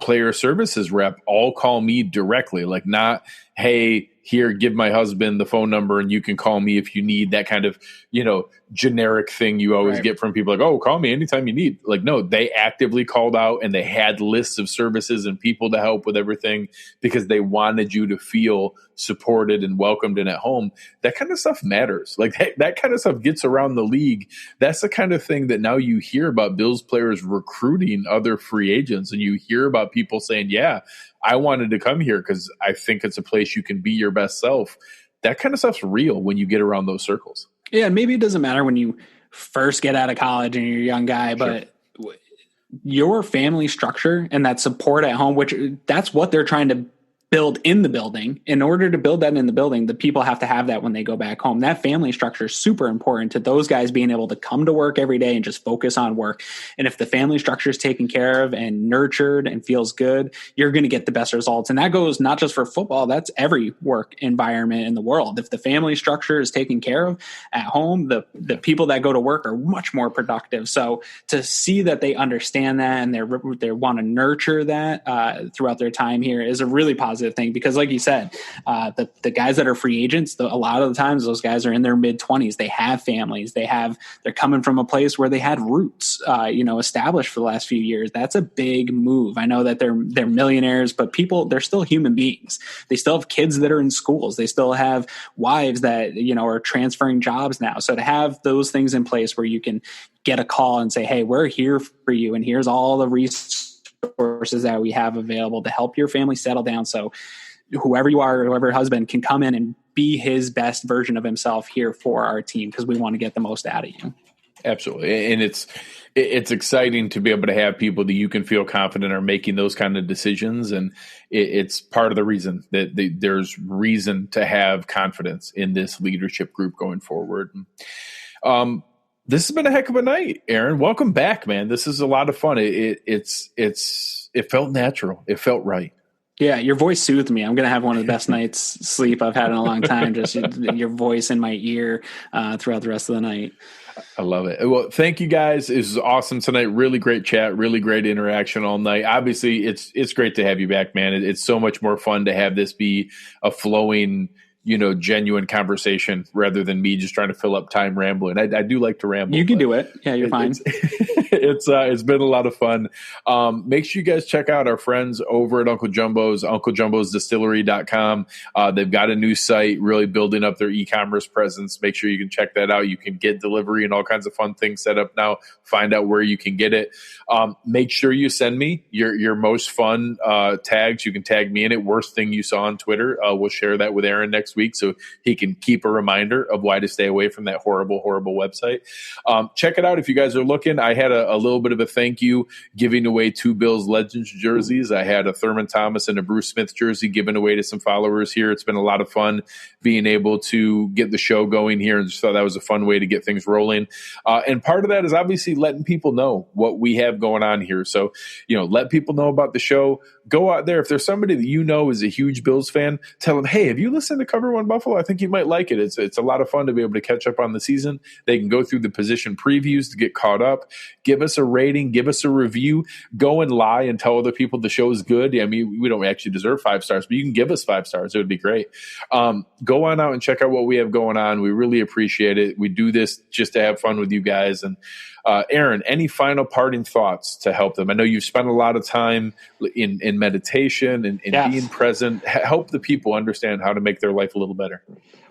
B: player services rep all call me directly, like not, hey, here, give my husband the phone number and you can call me if you need, that kind of, generic thing you always get from people like, oh, call me anytime you need. Like, no, they actively called out and they had lists of services and people to help with everything because they wanted you to feel supported and welcomed and at home. That kind of stuff matters. Like that kind of stuff gets around the league. That's the kind of thing that now you hear about Bills players recruiting other free agents, and you hear about people saying, yeah, I wanted to come here because I think it's a place you can be your best self. That kind of stuff's real when you get around those circles.
C: Yeah, and maybe it doesn't matter when you first get out of college and you're a young guy, but your family structure and that support at home, which that's what they're trying to build in the building. In order to build that in the building, the people have to have that when they go back home. That family structure is super important to those guys being able to come to work every day and just focus on work. And if the family structure is taken care of and nurtured and feels good, you're going to get the best results. And that goes not just for football, that's every work environment in the world. If the family structure is taken care of at home, the people that go to work are much more productive. So to see that they understand that and they want to nurture that throughout their time here is a really positive thing, because like you said, the guys that are free agents, a lot of the times those guys are in their mid-20s. They have families. They're coming from a place where they had roots, established for the last few years. That's a big move. I know that they're millionaires, but they're still human beings. They still have kids that are in schools. They still have wives that, are transferring jobs now. So to have those things in place where you can get a call and say, hey, we're here for you, and here's all the resources that we have available to help your family settle down. So whoever you are, whoever husband can come in and be his best version of himself here for our team, because we want to get the most out of you.
B: Absolutely. And it's exciting to be able to have people that you can feel confident are making those kind of decisions. And it's part of the reason that there's reason to have confidence in this leadership group going forward. This has been a heck of a night, Aaron. Welcome back, man. This is a lot of fun. It felt natural. It felt right.
C: Yeah, your voice soothed me. I'm going to have one of the best nights sleep I've had in a long time. Just your voice in my ear throughout the rest of the night.
B: I love it. Well, thank you guys. It was awesome tonight. Really great chat, really great interaction all night. Obviously, it's great to have you back, man. It's so much more fun to have this be a flowing, genuine conversation rather than me just trying to fill up time rambling. I do like to ramble.
C: You can do it. Yeah, you're fine.
B: It's been a lot of fun. Make sure you guys check out our friends over at Uncle Jumbo's, UncleJumbosDistillery.com. They've got a new site, really building up their e-commerce presence. Make sure you can check that out. You can get delivery and all kinds of fun things set up now. Find out where you can get it. Make sure you send me your most fun tags. You can tag me in it. Worst thing you saw on Twitter. We'll share that with Aaron next week so he can keep a reminder of why to stay away from that horrible, horrible website. Check it out if you guys are looking. I had a little bit of a thank you giving away 2 Bills Legends jerseys. I had a Thurman Thomas and a Bruce Smith jersey given away to some followers here. It's been a lot of fun being able to get the show going here, and just thought that was a fun way to get things rolling. And part of that is obviously letting people know what we have going on here. So, let people know about the show. Go out there. If there's somebody that is a huge Bills fan, tell them, hey, have you listened to Cover One Buffalo? I think you might like it. It's a lot of fun to be able to catch up on the season. They can go through the position previews to get caught up. Give us a rating. Give us a review. Go and lie and tell other people the show is good. I mean, we don't actually deserve 5 stars, but you can give us 5 stars. It would be great. Go on out and check out what we have going on. We really appreciate it. We do this just to have fun with you guys. And Aaron, any final parting thoughts to help them? I know you've spent a lot of time in meditation and being present. Help the people understand how to make their life a little better.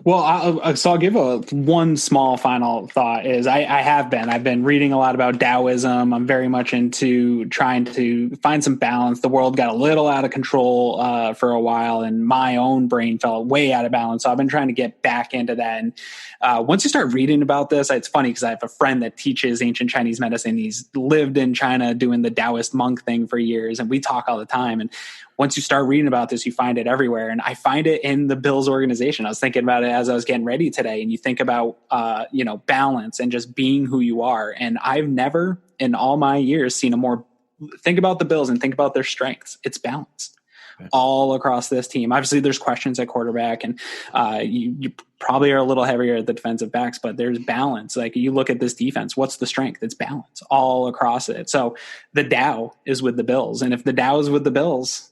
C: Well, I'll give one small final thought is I've been reading a lot about Taoism. I'm very much into trying to find some balance. The world got a little out of control for a while, and my own brain fell way out of balance. So I've been trying to get back into that. And once you start reading about this, it's funny because I have a friend that teaches ancient Chinese medicine. He's lived in China doing the Taoist monk thing for years, and we talk all the time. And once you start reading about this, you find it everywhere. And I find it in the Bills organization. I was thinking about it as I was getting ready today. And you think about, balance and just being who you are. And I've never in all my years seen think about the Bills and think about their strengths. It's balance. all across this team. Obviously, there's questions at quarterback, and you probably are a little heavier at the defensive backs, but there's balance. Like, you look at this defense, what's the strength? It's balance all across it. So the Dow is with the Bills, and if the Dow is with the Bills,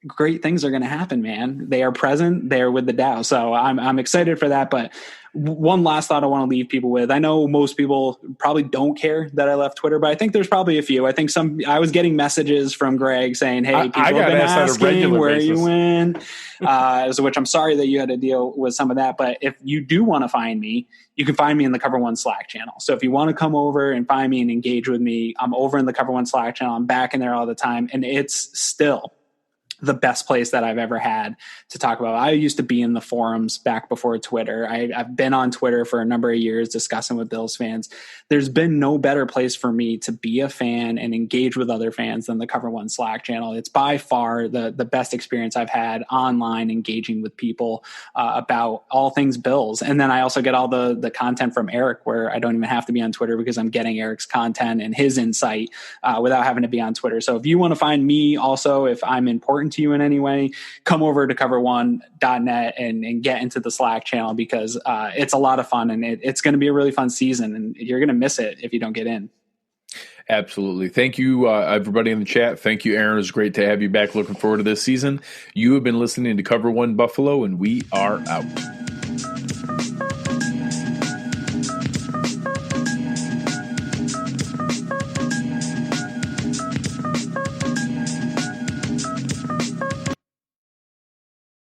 C: great things are going to happen, man. They are present. They're with the Dow. So I'm excited for that. But one last thought I want to leave people with. I know most people probably don't care that I left Twitter, but I think there's probably a few. I think I was getting messages from Greg saying, hey, people have been asking where you in, so which I'm sorry that you had to deal with some of that. But if you do want to find me, you can find me in the Cover One Slack channel. So if you want to come over and find me and engage with me, I'm over in the Cover One Slack channel. I'm back in there all the time. And it's still the best place that I've ever had to talk about. I used to be in the forums back before Twitter. I've been on Twitter for a number of years discussing with Bills fans. There's been no better place for me to be a fan and engage with other fans than the Cover One Slack channel. It's by far the best experience I've had online engaging with people about all things Bills. And then I also get all the content from Eric, where I don't even have to be on Twitter because I'm getting Eric's content and his insight without having to be on Twitter. So if you want to find me also, if I'm important to you in any way, come over to cover1.net and get into the Slack channel, because it's a lot of fun, and it's going to be a really fun season, and you're going to miss it if you don't get in.
B: Absolutely. Thank you, everybody in the chat. Thank you, Aaron. It was great to have you back. Looking forward to this season. You have been listening to Cover One Buffalo, and we are out.